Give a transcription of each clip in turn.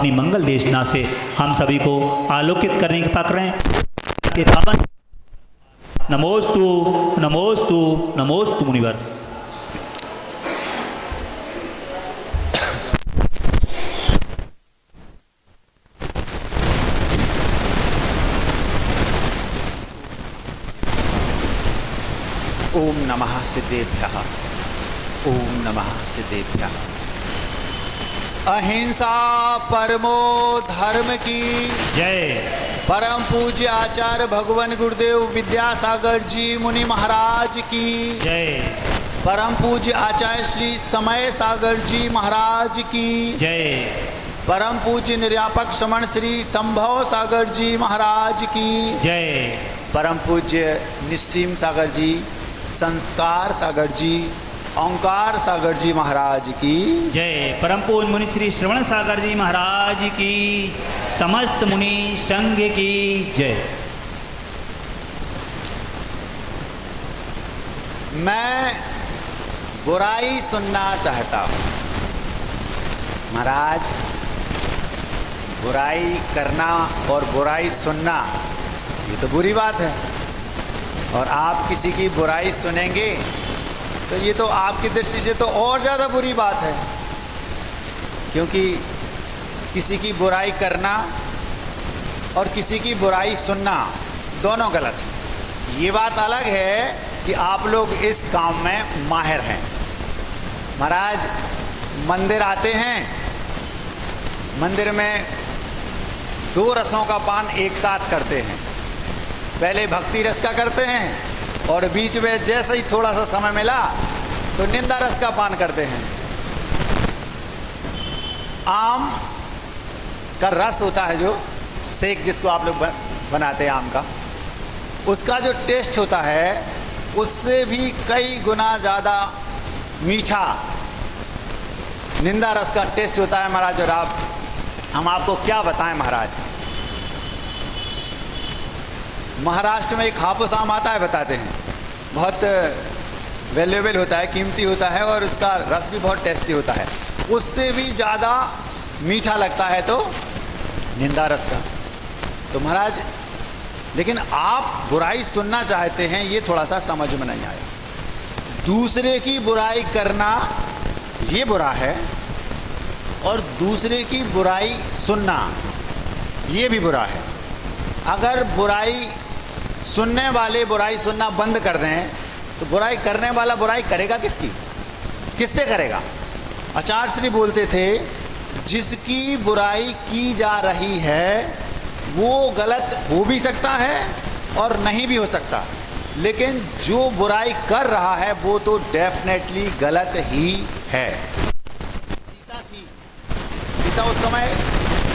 अपनी मंगल देशना से हम सभी को आलोकित करने की कृपा करें। के पावन नमोस्तु नमोस्तु नमोस्तु मुनिवर। ओम नमः सिद्धेभ्यः, ओम नमः सिद्धेभ्यः। अहिंसा परमो धर्म की जय। परम पूज्य आचार्य भगवान गुरुदेव विद्यासागर जी मुनि महाराज की जय। परम पूज्य आचार्य श्री समय सागर जी महाराज की जय। परम पूज्य निर्यापक श्रमण श्री संभव सागर जी महाराज की जय। परम पूज्य निस्सीम सागर जी, संस्कार सागर जी, ओंकार सागर जी महाराज की जय। परम पूज्य मुनि श्री श्रवण सागर जी महाराज की, समस्त मुनि संघ की जय। मैं बुराई सुनना चाहता हूं। महाराज, बुराई करना और बुराई सुनना ये तो बुरी बात है, और आप किसी की बुराई सुनेंगे तो ये तो आपकी दृष्टि से तो और ज़्यादा बुरी बात है, क्योंकि किसी की बुराई करना और किसी की बुराई सुनना दोनों गलत है। ये बात अलग है कि आप लोग इस काम में माहिर हैं। महाराज, मंदिर आते हैं, मंदिर में दो रसों का पान एक साथ करते हैं। पहले भक्ति रस का करते हैं और बीच में जैसे ही थोड़ा सा समय मिला तो निंदा रस का पान करते हैं। आम का रस होता है, जो सेक जिसको आप लोग बनाते हैं आम का, उसका जो टेस्ट होता है उससे भी कई गुना ज़्यादा मीठा निंदा रस का टेस्ट होता है महाराज। और आप हम आपको क्या बताएं महाराज। महाराष्ट्र में एक हापुस आम आता है, बताते हैं, बहुत वैल्यूएबल होता है, कीमती होता है, और उसका रस भी बहुत टेस्टी होता है। उससे भी ज़्यादा मीठा लगता है तो निंदा रस का। तो महाराज, लेकिन आप बुराई सुनना चाहते हैं, ये थोड़ा सा समझ में नहीं आया। दूसरे की बुराई करना ये बुरा है, और दूसरे की बुराई सुनना ये भी बुरा है। अगर बुराई सुनने वाले बुराई सुनना बंद कर दें तो बुराई करने वाला बुराई करेगा किसकी, किससे करेगा। आचार्य श्री बोलते थे, जिसकी बुराई की जा रही है वो गलत हो भी सकता है और नहीं भी हो सकता, लेकिन जो बुराई कर रहा है वो तो डेफिनेटली गलत ही है। सीता उस समय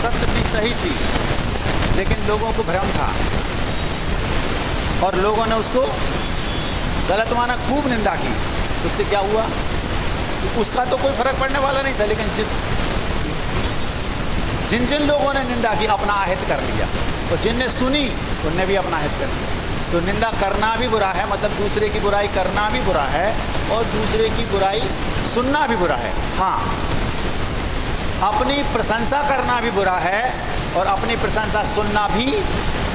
सत्य थी, सही थी, लेकिन लोगों को भ्रम था और लोगों ने उसको गलत माना, खूब निंदा की। उससे क्या हुआ? उसका तो कोई फर्क पड़ने वाला नहीं था, लेकिन जिन जिन लोगों ने निंदा की अपना अहित कर लिया, और जिनने सुनी उनने भी अपना अहित कर लिया। तो निंदा करना भी बुरा है, मतलब दूसरे की बुराई करना भी बुरा है, और दूसरे की बुराई सुनना भी बुरा है। हाँ, अपनी प्रशंसा करना भी बुरा है और अपनी प्रशंसा सुनना भी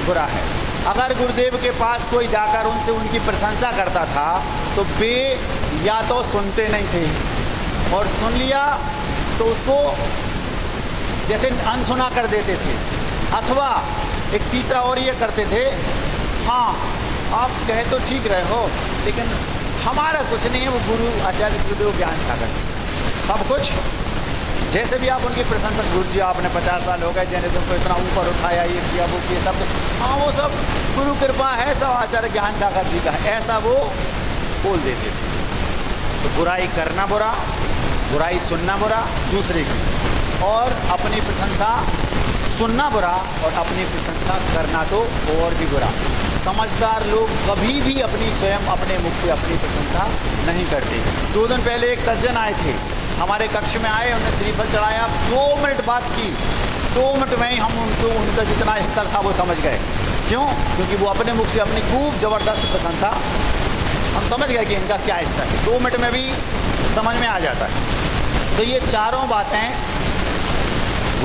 बुरा है। अगर गुरुदेव के पास कोई जाकर उनसे उनकी प्रशंसा करता था तो वे या तो सुनते नहीं थे, और सुन लिया तो उसको जैसे अनसुना कर देते थे, अथवा एक तीसरा और ये करते थे, हाँ आप कहे तो ठीक रहे हो, लेकिन हमारा कुछ नहीं है, वो गुरु आचार्य गुरुदेव ज्ञान सागर सब कुछ। जैसे भी आप उनकी प्रशंसा, गुरु जी आपने 50 साल हो गए जैसे उनको इतना ऊपर उठाया, ये किया वो किया, सब हाँ वो सब गुरु कृपा है, सब आचार्य ज्ञान सागर जी का है, ऐसा वो बोल देते थे। तो बुराई करना बुरा, बुराई सुनना बुरा दूसरे की, और अपनी प्रशंसा सुनना बुरा और अपनी प्रशंसा करना तो और भी बुरा। समझदार लोग कभी भी अपनी स्वयं अपने मुख से अपनी प्रशंसा नहीं करते। 2 दिन पहले एक सज्जन आए थे, हमारे कक्ष में आए, उन्होंने श्रीफल चढ़ाया, 2 मिनट बात की, 2 मिनट में ही हम उनका जितना स्तर था वो समझ गए। क्यों? क्योंकि वो अपने मुख से अपनी खूब ज़बरदस्त प्रशंसा, हम समझ गए कि इनका क्या स्तर है, 2 मिनट में भी समझ में आ जाता है। तो ये चारों बातें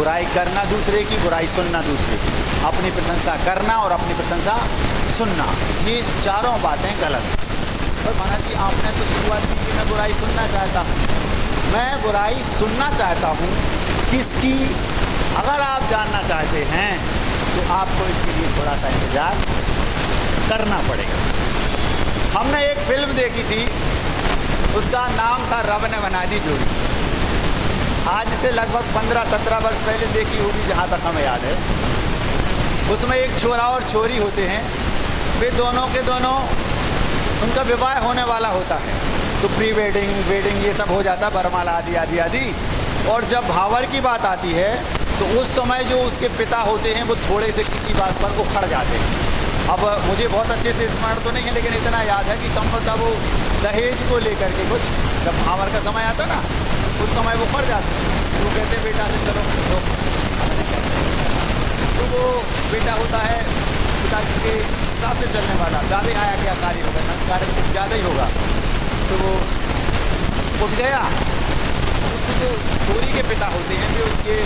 बुराई करना दूसरे की, बुराई सुनना दूसरे की, अपनी प्रशंसा करना और अपनी प्रशंसा सुनना, ये चारों बातें गलत हैं। और महाराज जी आपने तो शुरुआत की कि मैं बुराई सुनना चाहता हूँ, मैं बुराई सुनना चाहता हूँ किसकी? अगर आप जानना चाहते हैं तो आपको इसके लिए थोड़ा सा इंतजार करना पड़ेगा। हमने एक फिल्म देखी थी, उसका नाम था रब ने बना दी जोड़ी। आज से लगभग 15-17 वर्ष पहले देखी होगी जहाँ तक हमें याद है। उसमें एक छोरा और छोरी होते हैं, वे दोनों के दोनों, उनका विवाह होने वाला होता है, तो प्री वेडिंग वेडिंग ये सब हो जाता है, बरमाला आदि आदि आदि। और जब भावर की बात आती है तो उस समय जो उसके पिता होते हैं वो थोड़े से किसी बात पर उखड़ जाते हैं। अब मुझे बहुत अच्छे से स्मरण तो नहीं है, लेकिन इतना याद है कि संभवतः वो दहेज को लेकर के कुछ, जब भावर का समय आता ना उस समय वो उखड़ जाते हैं। तो वो कहते हैं बेटा से चलो तो वो बेटा होता है पिताजी के हिसाब से चलने वाला, ज़्यादा आया क्या कार्य होगा, संस्कार कुछ ज़्यादा ही होगा। तो वो उठ गया, उसके जो छोरी के पिता होते हैं वे उसके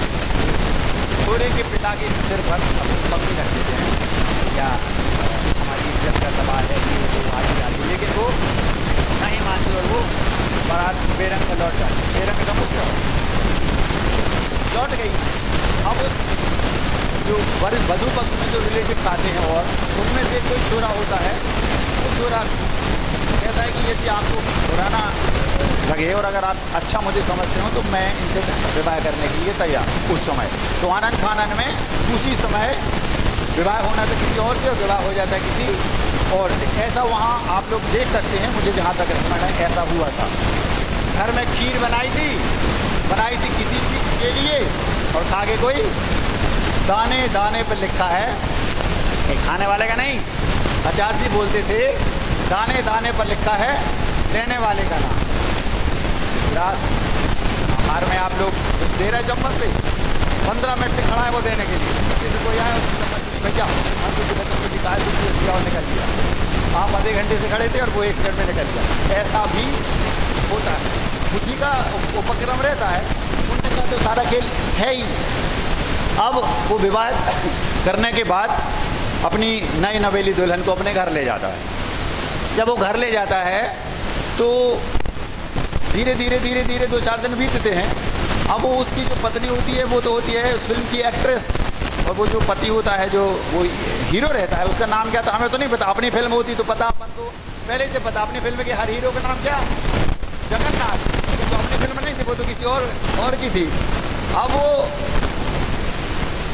छोरे के पिता के सिर पर अपनी पगड़ी रख देते हैं, या हमारी इज्जत का सवाल है कि वो आगे आगे, लेकिन वो नहीं मानते और वो बारात बेरंग में लौट जाती, बेरंग समझते हो, लौट गई। अब उस जो वधू पक्ष में जो रिलेटिव्स आते हैं और उनमें से कोई छोरा होता है, वो छोरा कहता है कि यदि आपको बुरा ना लगे और अगर आप अच्छा मुझे समझते हो तो मैं इनसे विवाह करने के लिए तैयार उस समय। तो आनंद फानन में उसी समय विवाह होना था किसी और से और विवाह हो जाता है किसी और से। ऐसा वहाँ आप लोग देख सकते हैं, मुझे जहाँ तक स्मरण है ऐसा हुआ था। घर में खीर बनाई थी किसी के लिए और खा के कोई दाने दाने पर लिखा है, खाने वाले का नहीं, आचार्य जी बोलते थे दाने दाने पर लिखा है देने वाले का नाम। ग्लास आहार में आप लोग कुछ दे रहे चम्मच से, 15 मिनट से खड़ा है वो देने के लिए, पीछे से कोई आया भैया हमसे दिया और निकल गया। आप आधे घंटे से खड़े थे और वो 1 सेकंड में निकल गया। ऐसा भी होता है, बुद्धि का उपक्रम रहता है, पुण्य का तो सारा खेल है ही। अब वो विवाह करने के बाद अपनी नई नवेली दुल्हन को अपने घर ले जाता है। जब वो घर ले जाता है तो धीरे धीरे धीरे धीरे 2-4 दिन बीतते हैं। अब वो उसकी जो पत्नी होती है वो तो होती है उस फिल्म की एक्ट्रेस, और वो जो पति होता है जो वो हीरो रहता है उसका नाम क्या था हमें तो नहीं पता। अपनी फिल्म होती तो पता, अपन को पहले से पता। अपनी फिल्म के हर हीरो का नाम क्या? जगन्नाथ। तो अपनी फिल्म नहीं थी, वो तो किसी और की थी। अब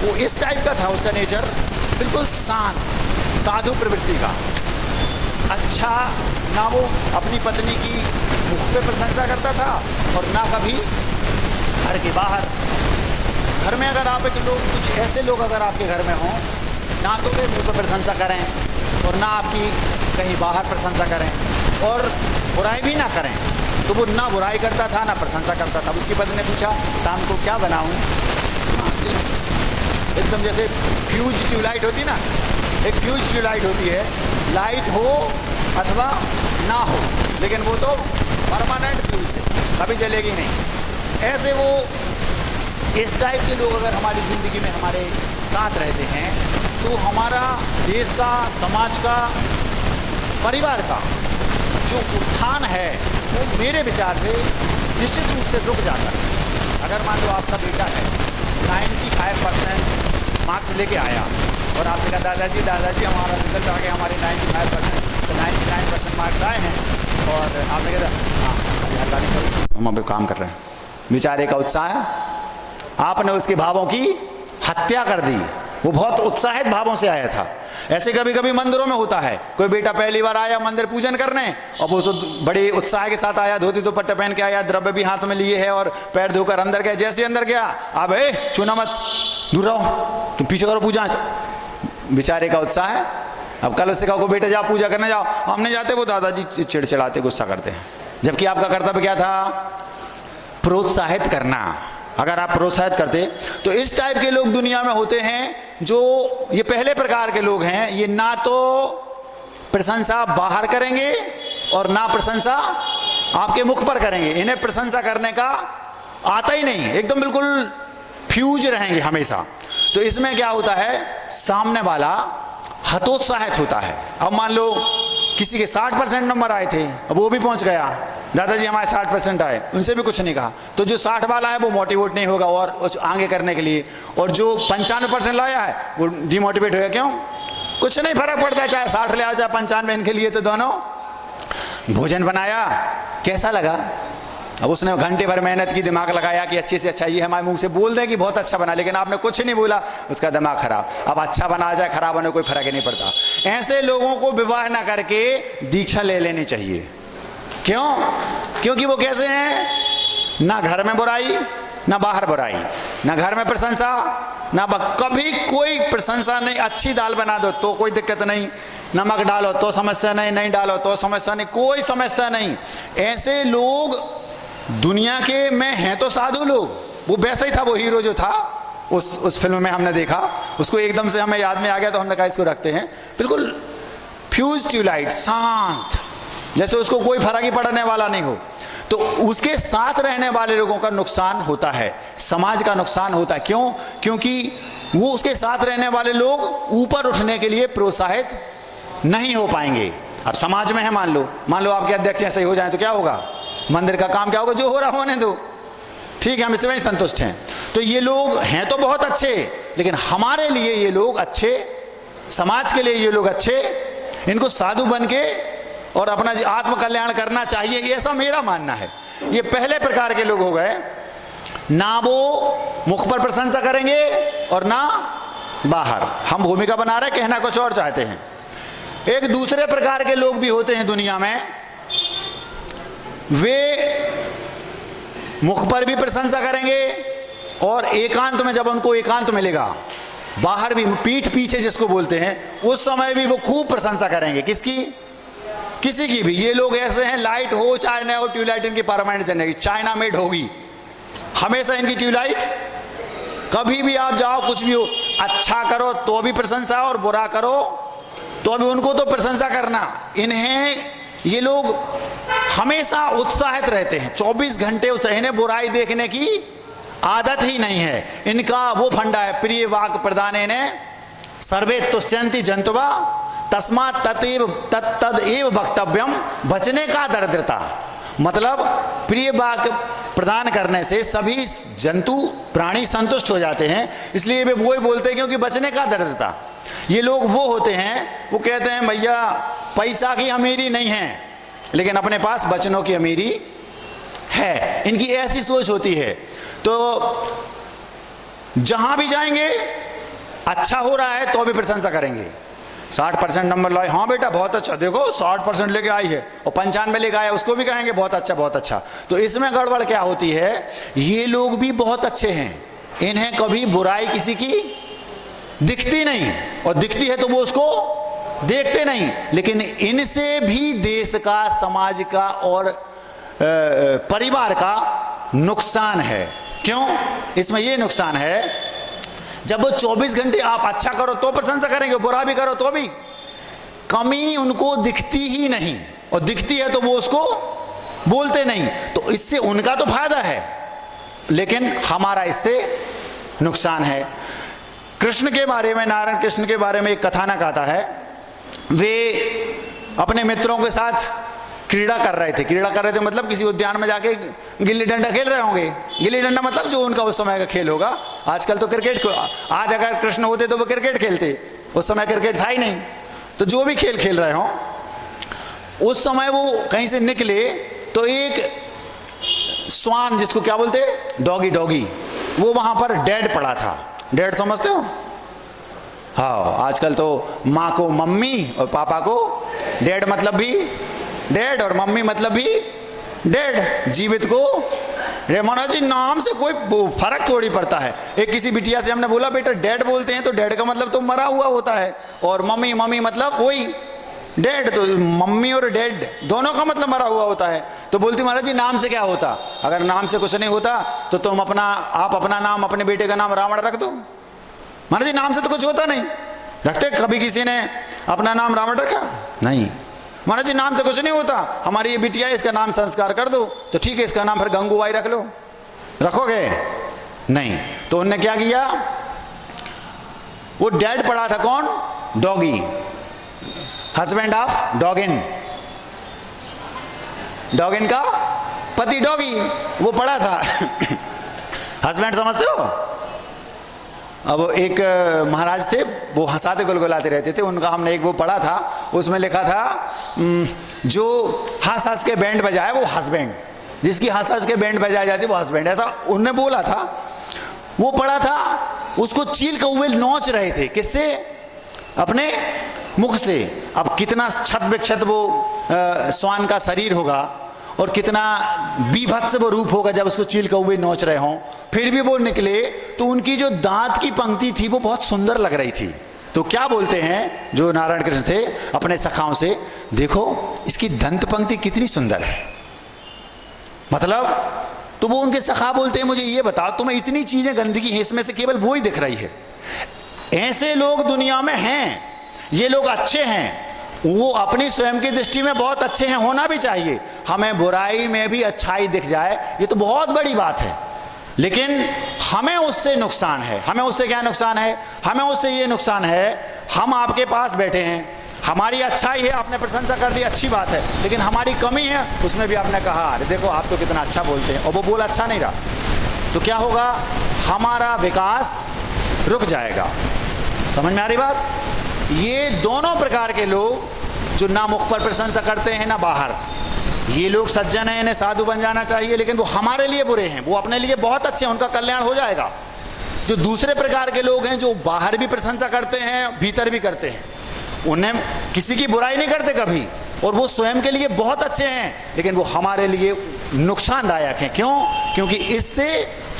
वो इस टाइप का था उसका नेचर, बिल्कुल शांत साधु प्रवृत्ति का। अच्छा, ना वो अपनी पत्नी की मुख पे प्रशंसा करता था और ना कभी घर के बाहर। घर में अगर आप कुछ ऐसे लोग अगर आपके घर में हों, ना तो वे मुँह पे प्रशंसा करें और ना आपकी कहीं बाहर प्रशंसा करें और बुराई भी ना करें, तो वो ना बुराई करता था ना प्रशंसा करता था। उसकी पत्नी ने पूछा शाम को क्या बनाऊँ? एकदम जैसे फ्यूज ट्यूबलाइट होती ना, एक फ्यूज ट्यूबलाइट होती है, लाइट हो अथवा ना हो, लेकिन वो तो परमानेंट फ्यूज है, कभी जलेगी नहीं। ऐसे वो इस टाइप के लोग अगर हमारी ज़िंदगी में हमारे साथ रहते हैं तो हमारा देश का, समाज का, परिवार का जो उत्थान है वो मेरे विचार से निश्चित रूप से रुक जाता है। अगर मान लो आपका बेटा है 95% मार्क्स लेके आया और आपसे कहा दादाजी हमारा रिजल्ट आ गया, हमारे 95%, तो 99% मार्क्स आए हैं, और आपने कहा हाँ हम अभी काम कर रहे हैं। बेचारे का उत्साह, आपने उसके भावों की हत्या कर दी। वो बहुत उत्साहित भावों से आया था। ऐसे कभी कभी मंदिरों में होता है, कोई बेटा पहली बार आया मंदिर पूजन करने और वो बड़े उत्साह के साथ आया, धोती दुपट्टा पहन के आया, द्रव्य भी हाथ में लिए है और पैर धोकर अंदर गया। जैसे अंदर गया, अब छूना मत, दूर रहो, तुम पीछे करो पूजा। बेचारे का उत्साह है। अब कल उससे कहो बेटा जाओ पूजा करने जाओ, हम नहीं जाते, वो दादाजी चिड़चिड़ाते गुस्सा करते हैं। जबकि आपका कर्तव्य क्या था? प्रोत्साहित करना। अगर आप प्रोत्साहित करते तो इस टाइप के लोग दुनिया में होते हैं जो ये पहले प्रकार के लोग हैं। ये ना तो प्रशंसा बाहर करेंगे और ना प्रशंसा आपके मुख पर करेंगे। इन्हें प्रशंसा करने का आता ही नहीं, एकदम बिल्कुल फ्यूज रहेंगे हमेशा। तो इसमें क्या होता है, सामने वाला हतोत्साहित होता है। अब मान लो किसी के 60% नंबर आए थे, अब वो भी पहुंच गया, दादाजी हमारे 60% आए, उनसे भी कुछ नहीं कहा, तो जो 60 वाला है वो मोटिवेट नहीं होगा और आगे करने के लिए, और जो 95% लाया है वो डिमोटिवेट होगा। क्यों? कुछ नहीं फर्क पड़ता है, चाहे 60 ले आओ चाहे 95, इनके लिए तो दोनों भोजन बनाया, कैसा लगा? अब उसने घंटे भर मेहनत की, दिमाग लगाया कि अच्छे से अच्छा, ये हमारे मुंह से बोल दें कि बहुत अच्छा बना, लेकिन आपने कुछ नहीं बोला, उसका दिमाग खराब। अब अच्छा बना जाए खराब होने कोई फर्क ही नहीं पड़ता। ऐसे लोगों को विवाह ना करके दीक्षा ले लेनी चाहिए। क्यों? क्योंकि वो कैसे हैं, ना घर में बुराई ना बाहर बुराई, ना घर में प्रशंसा ना कभी कोई प्रशंसा नहीं। अच्छी दाल बना दो तो कोई दिक्कत नहीं, नमक डालो तो समस्या नहीं, नहीं डालो तो समस्या नहीं, कोई समस्या नहीं। ऐसे लोग दुनिया के में हैं तो साधु लोग। वो वैसा ही था, वो हीरो जो था उस फिल्म में हमने देखा, उसको एकदम से हमें याद में आ गया तो हमने कहा इसको रखते हैं। बिल्कुल फ्यूज ट्यूबलाइट, शांत, जैसे उसको कोई फर्क ही पड़ने वाला नहीं हो। तो उसके साथ रहने वाले लोगों का नुकसान होता है, समाज का नुकसान होता है। क्यों? क्योंकि वो उसके साथ रहने वाले लोग ऊपर उठने के लिए प्रोत्साहित नहीं हो पाएंगे। अब समाज में है, मान लो आपके अध्यक्ष ऐसे ही हो जाए तो क्या होगा? मंदिर का काम क्या होगा? जो हो रहा होने दो, ठीक है, हम इसमें ही संतुष्ट हैं। तो ये लोग हैं तो बहुत अच्छे, लेकिन हमारे लिए ये लोग अच्छे, समाज के लिए ये लोग अच्छे, इनको साधु बन के और अपना आत्म कल्याण करना चाहिए, ये ऐसा मेरा मानना है। ये पहले प्रकार के लोग हो गए, ना वो मुख पर प्रशंसा करेंगे और ना बाहर। हम भूमिका बना रहे, कहना कुछ और चाहते हैं। एक दूसरे प्रकार के लोग भी होते हैं दुनिया में, वे मुख पर भी प्रशंसा करेंगे और एकांत में, जब उनको एकांत मिलेगा, बाहर भी, पीठ पीछे जिसको बोलते हैं, उस समय भी वो खूब प्रशंसा करेंगे। किसकी? किसी की भी। ये लोग ऐसे हैं, लाइट हो चाहे ना हो, ट्यूबलाइट इनकी परमानेंट चलेगी, चाइना मेड होगी हमेशा इनकी ट्यूबलाइट। कभी भी आप जाओ, कुछ भी हो, अच्छा करो तो भी प्रशंसा और बुरा करो तो भी उनको तो प्रशंसा करना। इन्हें, ये लोग हमेशा उत्साहित रहते हैं, 24 घंटे इन्हें बुराई देखने की आदत ही नहीं है। इनका वो फंडा है, प्रिय वाक् प्रदानेन सर्वे तुष्यन्ति जंतुवा तस्मात् तदेव वक्तव्यम, बचने का दरिद्रता। मतलब प्रिय वाक्य प्रदान करने से सभी जंतु प्राणी संतुष्ट हो जाते हैं, इसलिए वे वो ही बोलते हैं, क्योंकि बचने का दरिद्रता। ये लोग वो होते हैं, वो कहते हैं भैया पैसा की अमीरी नहीं है, लेकिन अपने पास वचनों की अमीरी है। इनकी ऐसी सोच होती है। तो जहां भी जाएंगे, अच्छा हो रहा है तो भी प्रशंसा करेंगे। 60% नंबर लाए, हाँ बेटा बहुत अच्छा, देखो 60% लेके आई है, और 95 लेके आया, उसको भी कहेंगे बहुत अच्छा बहुत अच्छा। तो इसमें गड़बड़ क्या होती है, ये लोग भी बहुत अच्छे हैं, इन्हें कभी बुराई किसी की दिखती नहीं, और दिखती है तो वो उसको देखते नहीं। लेकिन इनसे भी देश का, समाज का और परिवार का नुकसान है। क्यों? इसमें ये नुकसान है, जब वो 24 घंटे आप अच्छा करो तो प्रशंसा करेंगे, बुरा भी करो तो भी, कमी उनको दिखती ही नहीं, और दिखती है तो वो उसको बोलते नहीं। तो इससे उनका तो फायदा है, लेकिन हमारा इससे नुकसान है। कृष्ण के बारे में, नारायण कृष्ण के बारे में एक कथानक आता है। वे अपने मित्रों के साथ क्रीड़ा कर रहे थे, मतलब किसी उद्यान में जाके गिल्ली डंडा खेल रहे होंगे। गिल्ली डंडा मतलब जो उनका उस समय का खेल होगा। आजकल तो क्रिकेट, आज अगर कृष्ण होते तो वो क्रिकेट खेलते, उस समय क्रिकेट था ही नहीं। तो जो भी खेल खेल रहे हों, उस समय वो कहीं से निकले तो एक स्वान, जिसको क्या बोलते, डॉगी, वो वहां पर डेड पड़ा था। डेड समझते हो? हाँ, आजकल तो माँ को मम्मी और पापा को डेड मतलब भी डेड, और मम्मी मतलब भी डेड। जीवित को मनोज जी नाम से कोई फर्क थोड़ी पड़ता है। एक किसी बिटिया से हमने बोला, बेटा डेड बोलते हैं तो डेड का मतलब तो मरा हुआ होता है, और मम्मी मतलब वही डेड, तो मम्मी और डेड दोनों का मतलब मरा हुआ होता है। तो बोलती महाराज जी नाम से क्या होता? अगर नाम से कुछ नहीं होता तो तुम आप अपना नाम, अपने बेटे का नाम रावण रख दो। महाराज जी नाम से तो कुछ होता नहीं। रखते कभी किसी ने अपना नाम रावण रखा? नहीं। महाराज जी नाम से कुछ नहीं होता, हमारी ये बिटिया है, इसका नाम संस्कार कर दो, तो ठीक है इसका नाम फिर गंगूबाई रख लो। रखोगे? नहीं। तो उनने क्या किया, वो डेड पड़ा था, कौन, डॉगी, हस्बैंड ऑफ डॉगिन, डॉगिन का पति डॉगी, वो पड़ा था। हस्बैंड समझते हो? अब एक महाराज थे, वो हंसाते गुलगुलाते रहते थे, उनका हमने एक वो पढ़ा था, उसमें लिखा था जो हंस हंस के बैंड बजाए वो हस्बैंड, जिसकी हंस हंस के बैंड बजाई जाती वो हस्बैंड, ऐसा उनने बोला था। वो पढ़ा था, उसको चील कौवे नोच रहे थे, किससे, अपने मुख से। अब कितना छत विक्षत वो श्वान का शरीर होगा और कितना बीभत्स वो रूप होगा जब उसको चील कौवे नोच रहे हों, फिर भी वो निकले तो उनकी जो दांत की पंक्ति थी वो बहुत सुंदर लग रही थी। तो क्या बोलते हैं जो नारायण कृष्ण थे अपने सखाओं से, देखो इसकी दंत पंक्ति कितनी सुंदर है, मतलब। तो वो उनके सखा बोलते हैं, मुझे ये बताओ तुम्हें इतनी चीजें गंदगी है, इसमें से केवल वो ही दिख रही है। ऐसे लोग दुनिया में हैं, ये लोग अच्छे हैं, वो अपनी स्वयं की दृष्टि में बहुत अच्छे हैं, होना भी चाहिए। हमें बुराई में भी अच्छाई दिख जाए ये तो बहुत बड़ी बात है, लेकिन हमें उससे नुकसान है। हमें उससे क्या नुकसान है? हमें उससे ये नुकसान है, हम आपके पास बैठे हैं, हमारी अच्छाई है, आपने प्रशंसा कर दी, अच्छी बात है, लेकिन हमारी कमी है, उसमें भी आपने कहा अरे देखो आप तो कितना अच्छा बोलते हैं, और वो बोल अच्छा नहीं रहा, तो क्या होगा, हमारा विकास रुक जाएगा। समझ में आ रही बात? ये दोनों प्रकार के लोग जो ना मुख पर प्रशंसा करते हैं ना बाहर, ये लोग सज्जन हैं, इन्हें साधु बन जाना चाहिए, लेकिन वो हमारे लिए बुरे हैं, वो अपने लिए बहुत अच्छे हैं, उनका कल्याण हो जाएगा। जो दूसरे प्रकार के लोग हैं जो बाहर भी प्रशंसा करते हैं भीतर भी करते हैं, उन्हें किसी की बुराई नहीं करते कभी, और वो स्वयं के लिए बहुत अच्छे हैं, लेकिन वो हमारे लिए नुकसानदायक हैं। क्यों? क्योंकि इससे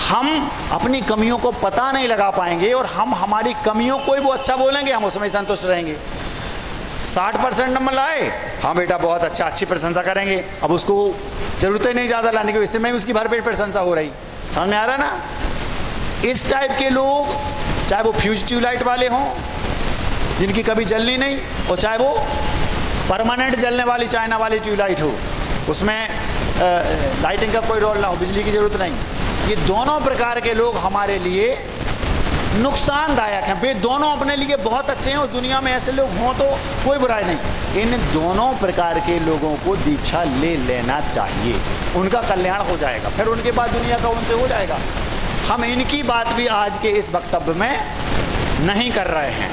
हम अपनी कमियों को पता नहीं लगा पाएंगे, और हम हमारी कमियों को ही वो अच्छा बोलेंगे, हम उसमें संतुष्ट रहेंगे। 60% नंबर लाए, हाँ बेटा बहुत अच्छा, अच्छी प्रशंसा करेंगे, अब उसको जरूरत ही नहीं ज़्यादा लाने की, इससे में उसकी भरपेट प्रशंसा हो रही। समझ में आ रहा है ना? इस टाइप के लोग, चाहे वो फ्यूज ट्यूबलाइट वाले हों जिनकी कभी जलनी नहीं, और चाहे वो परमानेंट जलने वाली चाइना वाली ट्यूबलाइट हो, उसमें लाइटिंग का कोई रोल ना हो, बिजली की जरूरत नहीं, ये दोनों प्रकार के लोग हमारे लिए नुकसानदायक हैं। वे दोनों अपने लिए बहुत अच्छे हैं, और दुनिया में ऐसे लोग हों तो कोई बुराई नहीं। इन दोनों प्रकार के लोगों को दीक्षा ले लेना चाहिए, उनका कल्याण हो जाएगा, फिर उनके बाद दुनिया का उनसे हो जाएगा। हम इनकी बात भी आज के इस वक्तव्य में नहीं कर रहे हैं।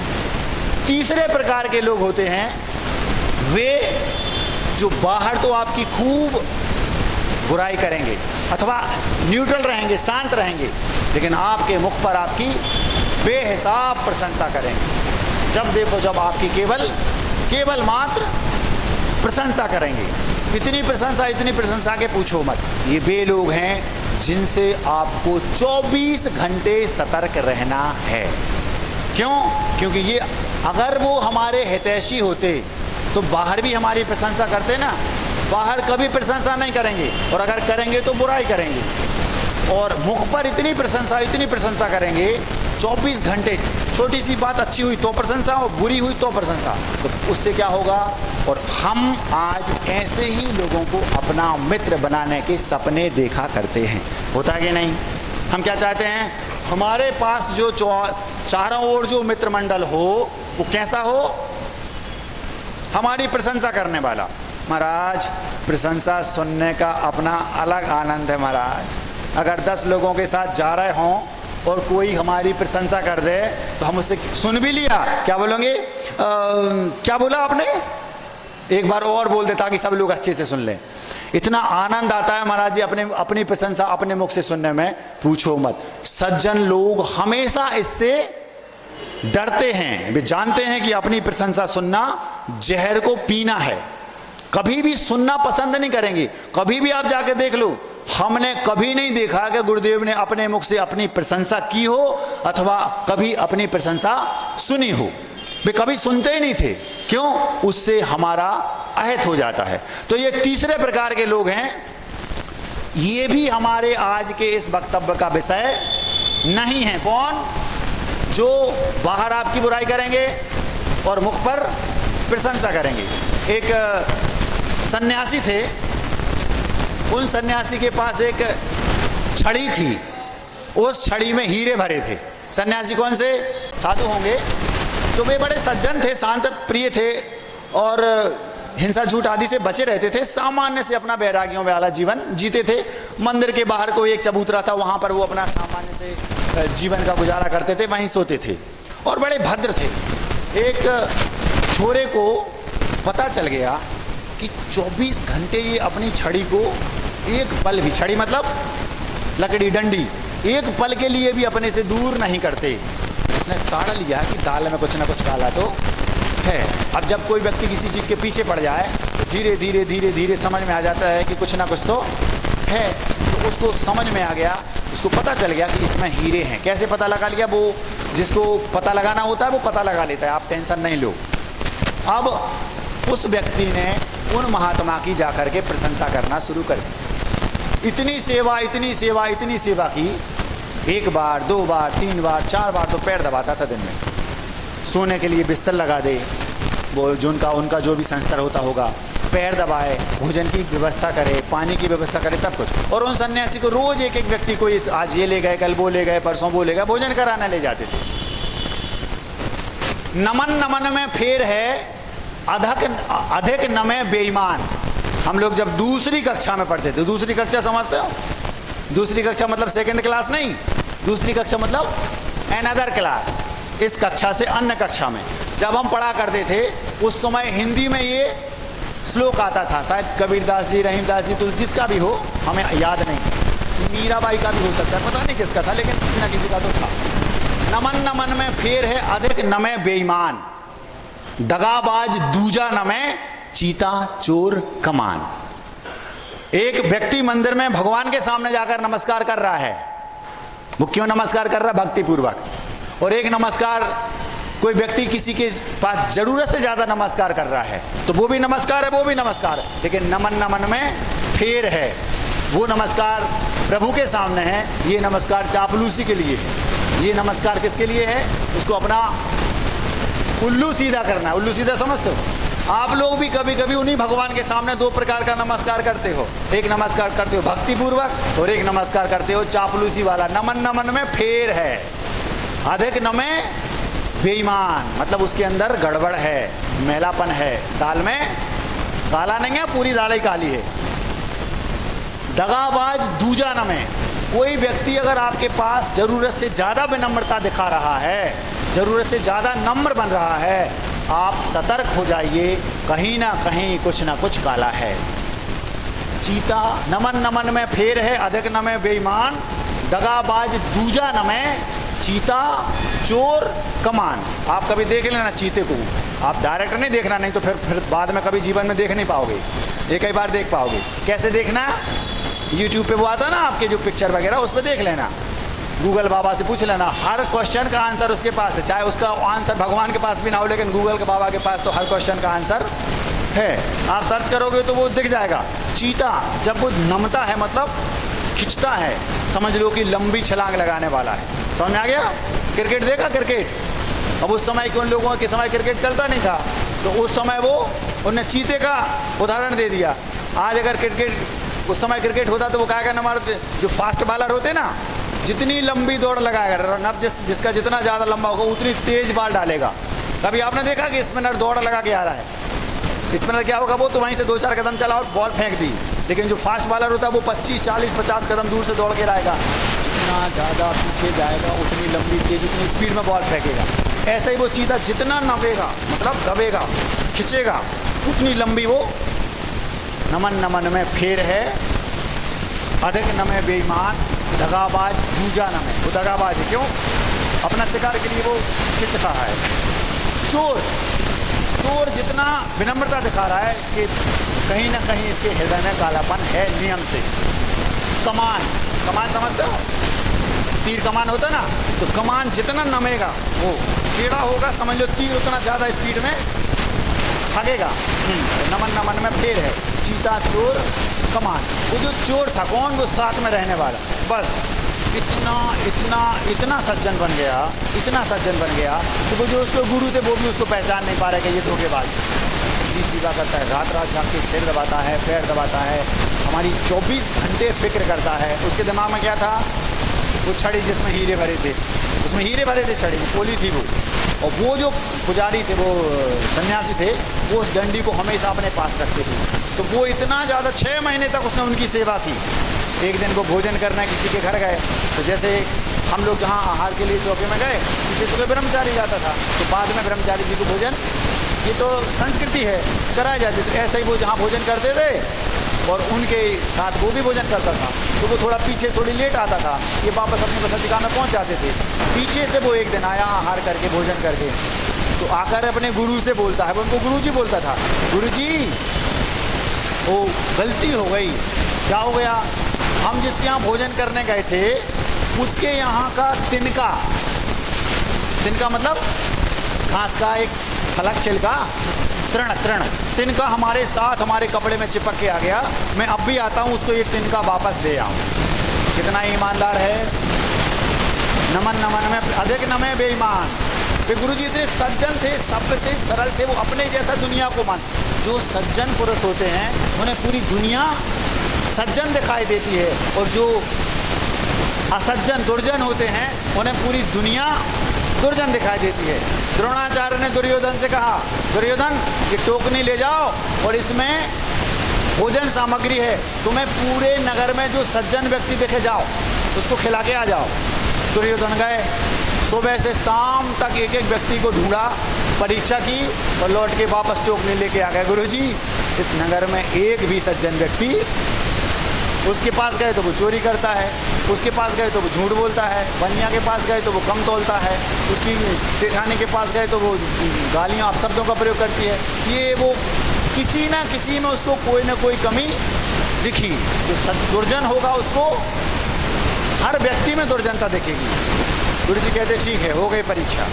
तीसरे प्रकार के लोग होते हैं वे जो बाहर तो आपकी खूब बुराई करेंगे अथवा न्यूट्रल रहेंगे, शांत रहेंगे, लेकिन आपके मुख पर आपकी बेहिसाब प्रशंसा करेंगे। जब देखो जब आपकी केवल मात्र प्रशंसा करेंगे, इतनी प्रशंसा के पूछो मत। ये वे लोग हैं जिनसे आपको 24 घंटे सतर्क रहना है। क्यों? क्योंकि ये अगर वो हमारे हितैषी होते तो बाहर भी हमारी प्रशंसा करते ना, बाहर कभी प्रशंसा नहीं करेंगे, और अगर करेंगे तो बुराई करेंगे, और मुख पर इतनी प्रशंसा करेंगे 24 घंटे। छोटी सी बात अच्छी हुई तो प्रशंसा, और बुरी हुई तो प्रशंसा, तो उससे क्या होगा? और हम आज ऐसे ही लोगों को अपना मित्र बनाने के सपने देखा करते हैं, होता है कि नहीं? हम क्या चाहते हैं? हमारे पास जो चारों ओर जो मित्र मंडल हो वो कैसा हो? हमारी प्रशंसा करने वाला। महाराज प्रशंसा सुनने का अपना अलग आनंद है महाराज। अगर 10 लोगों के साथ जा रहे हों और कोई हमारी प्रशंसा कर दे तो हम उससे सुन भी लिया, क्या बोलोगे? क्या बोला आपने? एक बार और बोल दे ताकि सब लोग अच्छे से सुन लें। इतना आनंद आता है महाराज जी अपनी प्रशंसा अपने मुख से सुनने में, पूछो मत। सज्जन लोग हमेशा इससे डरते हैं, वे जानते हैं कि अपनी प्रशंसा सुनना जहर को पीना है, कभी भी सुनना पसंद नहीं करेंगे। कभी भी आप जाके देख लो, हमने कभी नहीं देखा कि गुरुदेव ने अपने मुख से अपनी प्रशंसा की हो अथवा कभी अपनी प्रशंसा सुनी हो। वे कभी सुनते ही नहीं थे। क्यों? उससे हमारा अहित हो जाता है। तो ये तीसरे प्रकार के लोग हैं, ये भी हमारे आज के इस वक्तव्य का विषय नहीं है। कौन? जो बाहर आपकी बुराई करेंगे और मुख पर प्रशंसा करेंगे। एक सन्यासी थे, उन सन्यासी के पास एक छड़ी थी उस छड़ी में हीरे भरे थे। सन्यासी कौन से? साधु होंगे। तो वे बड़े सज्जन थे, शांत प्रिय थे और हिंसा झूठ आदि से बचे रहते थे। सामान्य से अपना वैरागियों वाला जीवन जीते थे। मंदिर के बाहर कोई एक चबूतरा था, वहाँ पर वो अपना सामान्य से जीवन का गुजारा करते थे, वहीं सोते थे और बड़े भद्र थे। एक छोरे को पता चल गया कि 24 घंटे ये अपनी छड़ी को एक पल भी, छड़ी मतलब लकड़ी डंडी, एक पल के लिए भी अपने से दूर नहीं करते। उसने ताड़ लिया कि दाल में कुछ ना कुछ काला तो है। अब जब कोई व्यक्ति किसी चीज़ के पीछे पड़ जाए तो धीरे धीरे धीरे धीरे समझ में आ जाता है कि कुछ ना कुछ तो है। तो उसको समझ में आ गया, उसको पता चल गया कि इसमें हीरे हैं। कैसे पता लगा लिया? वो जिसको पता लगाना होता है वो पता लगा लेता है, आप टेंशन नहीं लो। अब उस व्यक्ति ने उन महात्मा की जाकर के प्रशंसा करना शुरू कर दी। इतनी सेवा, इतनी सेवा, इतनी सेवा की। एक बार, 2 बार, 3 बार, 4 बार तो पैर दबाता था दिन में। सोने के लिए बिस्तर लगा दे, वो जो उनका जो भी संस्कार होता होगा, पैर दबाए, भोजन की व्यवस्था करे, पानी की व्यवस्था करे, सब कुछ। और उन सन्यासी को रोज एक एक व्यक्ति को आज ये ले गए, कल वो ले गए, परसों वो ले गए, भोजन कराने ले जाते थे। नमन नमन में फेर है, अधिक नमे बेईमान। हम लोग जब दूसरी कक्षा में पढ़ते थे, दूसरी कक्षा समझते हो? दूसरी कक्षा मतलब सेकंड क्लास नहीं, दूसरी कक्षा मतलब अनदर क्लास। इस कक्षा से अन्य कक्षा में जब हम पढ़ा करते थे, उस समय हिंदी में ये श्लोक आता था, शायद कबीरदास जी, रहीमदास जी, तुलसी, जिसका भी हो, हमें याद नहीं, मीराबाई का भी हो सकता है, पता नहीं किसका था, लेकिन किसी ना किसी का तो था। नमन नमन में फेर है, अधिक नमे बेईमान, दगाबाज दूजा नमे, चीता चोर कमान। एक व्यक्ति मंदिर में भगवान के सामने जाकर नमस्कार कर रहा है। वो क्यों नमस्कार कर रहा है? भक्ति पूर्वक। और एक नमस्कार कोई व्यक्ति किसी के पास जरूरत से ज्यादा नमस्कार कर रहा है, तो वो भी नमस्कार है, वो भी नमस्कार है, लेकिन नमन नमन में फेर है। वो नमस्कार प्रभु के सामने है, ये नमस्कार चापलूसी के लिए है। ये नमस्कार किसके लिए है? उसको अपना उल्लू सीधा करना है। उल्लू सीधा समझते हो? आप लोग भी कभी कभी उन्हीं भगवान के सामने 2 प्रकार का नमस्कार करते हो। एक नमस्कार करते हो भक्ति पूर्वक और एक नमस्कार करते हो चापलूसी वाला। नमन नमन में फेर है, अधिक नमे बेईमान, मतलब उसके अंदर गड़बड़ है, मैलापन है। दाल में काला नहीं है, पूरी दाल ही काली है। दगाबाज दूजा नमे, कोई व्यक्ति अगर आपके पास जरूरत से ज्यादा विनम्रता दिखा रहा है, जरूरत से ज्यादा नम्र बन रहा है, आप सतर्क हो जाइए, कहीं ना कहीं कुछ ना कुछ काला है। चीता नमन नमन में फेर है, अधिक नमे बेईमान, दगाबाज दूजा नमे, चीता चोर कमान। आप कभी देख लेना चीते को, आप डायरेक्ट नहीं देखना, नहीं तो फिर बाद में कभी जीवन में देख नहीं पाओगे, एक ही बार देख पाओगे। कैसे देखना? यूट्यूब पे वो आता ना आपके जो पिक्चर वगैरह, उस पर देख लेना, गूगल बाबा से पूछ लेना, हर क्वेश्चन का आंसर उसके पास है। चाहे उसका आंसर भगवान के पास भी ना हो, लेकिन गूगल के बाबा के पास तो हर क्वेश्चन का आंसर है। आप सर्च करोगे तो वो दिख जाएगा। चीता जब वो नमता है, मतलब खिंचता है, समझ लो कि लंबी छलांग लगाने वाला है। समझ में आ गया? क्रिकेट देखा? क्रिकेट अब उस समय के उन लोगों के समय क्रिकेट चलता नहीं था, तो उस समय वो उन्होंने चीते का उदाहरण दे दिया। आज अगर क्रिकेट उस समय क्रिकेट होता तो वो क्या करना, मारते जो फास्ट बॉलर होते ना, जितनी लंबी दौड़ लगाएगा, रन जिसका जितना ज़्यादा लंबा होगा उतनी तेज बॉल डालेगा। कभी आपने देखा कि स्पिनर दौड़ लगा के आ रहा है? स्पिनर क्या होगा, वो तो वहीं से 2-4 कदम चला और बॉल फेंक दी। लेकिन जो फास्ट बॉलर होता है वो 25, 40, 50 कदम दूर से दौड़ के लाएगा। जितना ज़्यादा पीछे जाएगा उतनी लंबी तेज, उतनी स्पीड में बॉल फेंकेगा। ऐसे ही वो चीता जितना नवेगा, मतलब दबेगा, खिंचेगा, उतनी लंबी वो। नमन नमन में फेर है, अधिक नमे बेईमान, दगाबाज दूजा नमे। वो दगाबाज है, क्यों? अपना शिकार के लिए वो खिंच रहा है। चोर चोर जितना विनम्रता दिखा रहा है, इसके कहीं ना कहीं इसके हृदय में कालापन है, नियम से। कमान, कमान समझते हो? तीर कमान होता ना, तो कमान जितना नमेगा वो टेढ़ा होगा, समझ लो तीर उतना ज़्यादा स्पीड में भागेगा। नमन नमन में फेर है, चीता चोर कमान। वो जो चोर था कौन? वो साथ में रहने वाला। बस इतना इतना इतना सज्जन बन गया, इतना सज्जन बन गया कि वो जो उसके गुरु थे वो भी उसको पहचान नहीं पा रहे कि ये धोखेबाज। इतनी सेवा करता है, रात रात जाग के सिर दबाता है, पैर दबाता है, हमारी 24 घंटे फिक्र करता है। उसके दिमाग में क्या था? वो छड़ी जिसमें हीरे भरे थे, उसमें हीरे भरे थे, छड़ी में पोली थी वो। और वो जो पुजारी थे, वो सन्यासी थे, वो उस डंडी को हमेशा अपने पास रखते थे। तो वो इतना ज़्यादा 6 महीने तक उसने उनकी सेवा की। एक दिन वो भोजन करना किसी के घर गए, तो जैसे हम लोग जहाँ आहार के लिए चौके में गए, पीछे से कोई ब्रह्मचारी जाता था, तो बाद में ब्रह्मचारी जी को भोजन, ये तो संस्कृति है, कराए जाते थे। ऐसे ही वो जहाँ भोजन करते थे और उनके साथ वो भी भोजन करता था, तो वो थोड़ा पीछे थोड़ी लेट आता था, ये वापस अपनी बसंतिका में पहुँच जाते थे। पीछे से वो एक दिन आया आहार करके, भोजन करके, तो आकर अपने गुरु से बोलता है, वो उनको गुरु जी बोलता था, गुरु जी वो गलती हो गई। क्या हो गया? हम जिसके यहाँ भोजन करने गए थे, उसके यहाँ का तिनका, तिनका मतलब घास का एक फलक छिलका, तृण तिनका हमारे साथ हमारे कपड़े में चिपक के आ गया। मैं अब भी आता हूँ उसको ये तिनका वापस दे आऊँ। कितना ईमानदार है। नमन नमन में अधिक नमे बेईमान। वे गुरु जी इतने सज्जन थे, सभ्य थे, सरल थे, वो अपने जैसा दुनिया को मान। जो सज्जन पुरुष होते हैं उन्हें पूरी दुनिया सज्जन दिखाई देती है, और जो असज्जन दुर्जन होते हैं उन्हें पूरी दुनिया दुर्जन दिखाई देती है। द्रोणाचार्य ने दुर्योधन से कहा, दुर्योधन ये टोकनी ले जाओ और इसमें भोजन सामग्री है, तुम्हें पूरे नगर में जो सज्जन व्यक्ति देखे जाओ उसको खिला के आ जाओ। दुर्योधन गए, सुबह से शाम तक एक एक व्यक्ति को ढूंढा, परीक्षा की और लौट के वापस टोकनी लेके आ गए। गुरुजी इस नगर में एक भी सज्जन व्यक्ति, उसके पास गए तो वो चोरी करता है, उसके पास गए तो वो झूठ बोलता है, बनिया के पास गए तो वो कम तोलता है, उसकी सेठानी के पास गए तो वो गालियाँ अपशब्दों का प्रयोग करती है। ये वो किसी ना किसी में उसको कोई ना कोई कमी दिखी। जो दुर्जन होगा उसको हर व्यक्ति में दुर्जनता दिखेगी। गुरु जी कहते ठीक है, हो गई परीक्षा।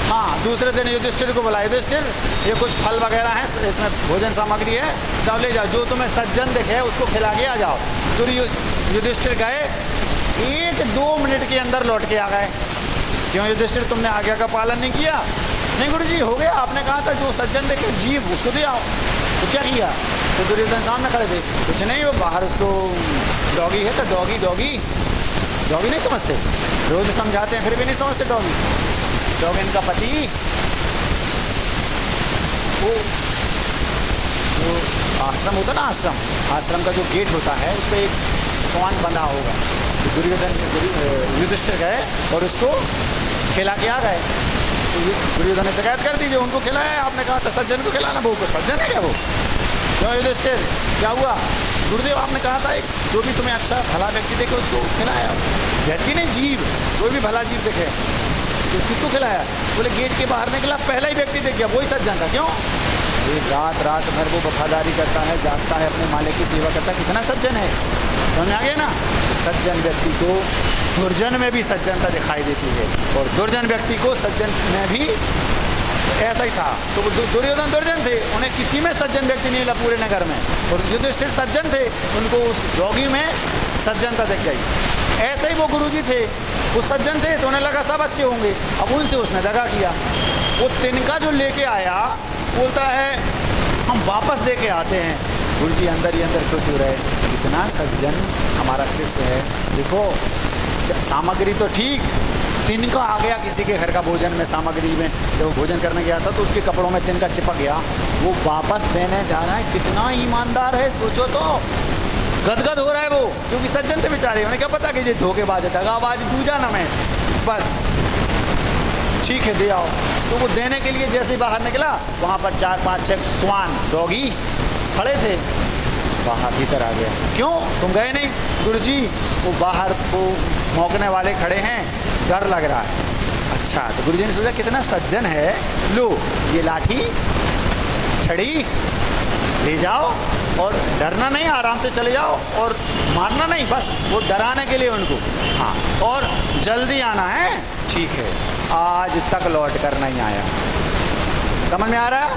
हाँ, दूसरे दिन युधिष्ठिर को बुलाए, युधिष्ठिर ये कुछ फल वगैरह हैं, इसमें भोजन सामग्री है, तब ले जाओ, जो तुम्हें सज्जन दिखे उसको खिला के आ जाओ। तो युधिष्ठिर गए, 1-2 मिनट के अंदर लौट के आ गए। क्यों युधिष्ठिर, तुमने आज्ञा का पालन नहीं किया? नहीं गुरु जी, हो गया, आपने कहा था जो सज्जन देखे जीव उसको दे आओ। तो क्या किया? तो दुर्योधन सामने खड़े थे, कुछ नहीं, वो बाहर उसको डॉगी है तो डॉगी नहीं समझते, रोज समझाते हैं फिर भी नहीं समझते डॉगी। डॉग इनका पति, वो आश्रम होता ना, आश्रम का जो गेट होता है उस पर एक स्वान बंधा होगा। तो युधिष्ठिर गए और उसको खिला के आ गए। तो दुर्योधन ने शिकायत कर दी, जो उनको खिलाया, आपने कहा था सज्जन को खिलाना, वो को सज्जन है क्या वो? क्यों युधिष्ठिर, क्या हुआ? गुरुदेव आपने कहा था एक जो भी तुम्हें अच्छा भला व्यक्ति देखे उसको खिलाया। व्यक्ति नहीं, जीव, कोई भी भला जीव देखे तो किसको खिलाया? बोले गेट के बाहर निकला, पहला ही व्यक्ति देख गया, वही सज्जन था। क्यों? ये रात भर वो वफादारी करता है, जागता है, अपने मालिक की सेवा करता है, कितना सज्जन है। समझ आ गया ना? तो सज्जन व्यक्ति को दुर्जन में भी सज्जनता दिखाई देती है, और दुर्जन व्यक्ति को सज्जन में भी ऐसा ही था। तो दुर्योधन दुर्जन थे, उन्हें किसी में सज्जन व्यक्ति नहीं मिला पूरे नगर में, और युधिष्ठिर सज्जन थे, उनको उस डॉगी में सज्जनता दिख गई। ऐसे ही वो गुरुजी थे, वो सज्जन थे तो उन्हें लगा सब अच्छे होंगे, अब उनसे उसने दगा किया। वो तिनका जो लेके आया, बोलता है हम वापस दे के आते हैं। गुरुजी अंदर ही अंदर खुश हो रहे, इतना सज्जन हमारा शिष्य है। देखो सामग्री तो ठीक, तिनका आ गया किसी के घर का भोजन में, सामग्री में जब वो भोजन करने गया था तो उसके कपड़ों में तिनका चिपक गया, वो वापस देने जा रहा है। कितना ईमानदार है, सोचो तो। गदगद हो रहा है वो, क्योंकि सज्जन थे बेचारे, उन्हें क्या पता कि ये धोखेबाज है, दगाबाज, दूजा न मैं, बस ठीक है दे आओ। तो वो देने के लिए जैसे ही बाहर निकला, वहाँ पर 4-5-6 स्वान डॉगी खड़े थे, बाहर भीतर आ गया। क्यों तुम गए नहीं? गुरुजी वो बाहर वो मौकने वाले खड़े हैं, डर लग रहा है। अच्छा, तो गुरुजी ने सोचा कितना सज्जन है, लो ये लाठी छड़ी ले जाओ और डरना नहीं, आराम से चले जाओ और मारना नहीं, बस वो डराने के लिए उनको। हाँ, और जल्दी आना है। ठीक है, आज तक लौट कर नहीं आया। समझ में आ रहा है?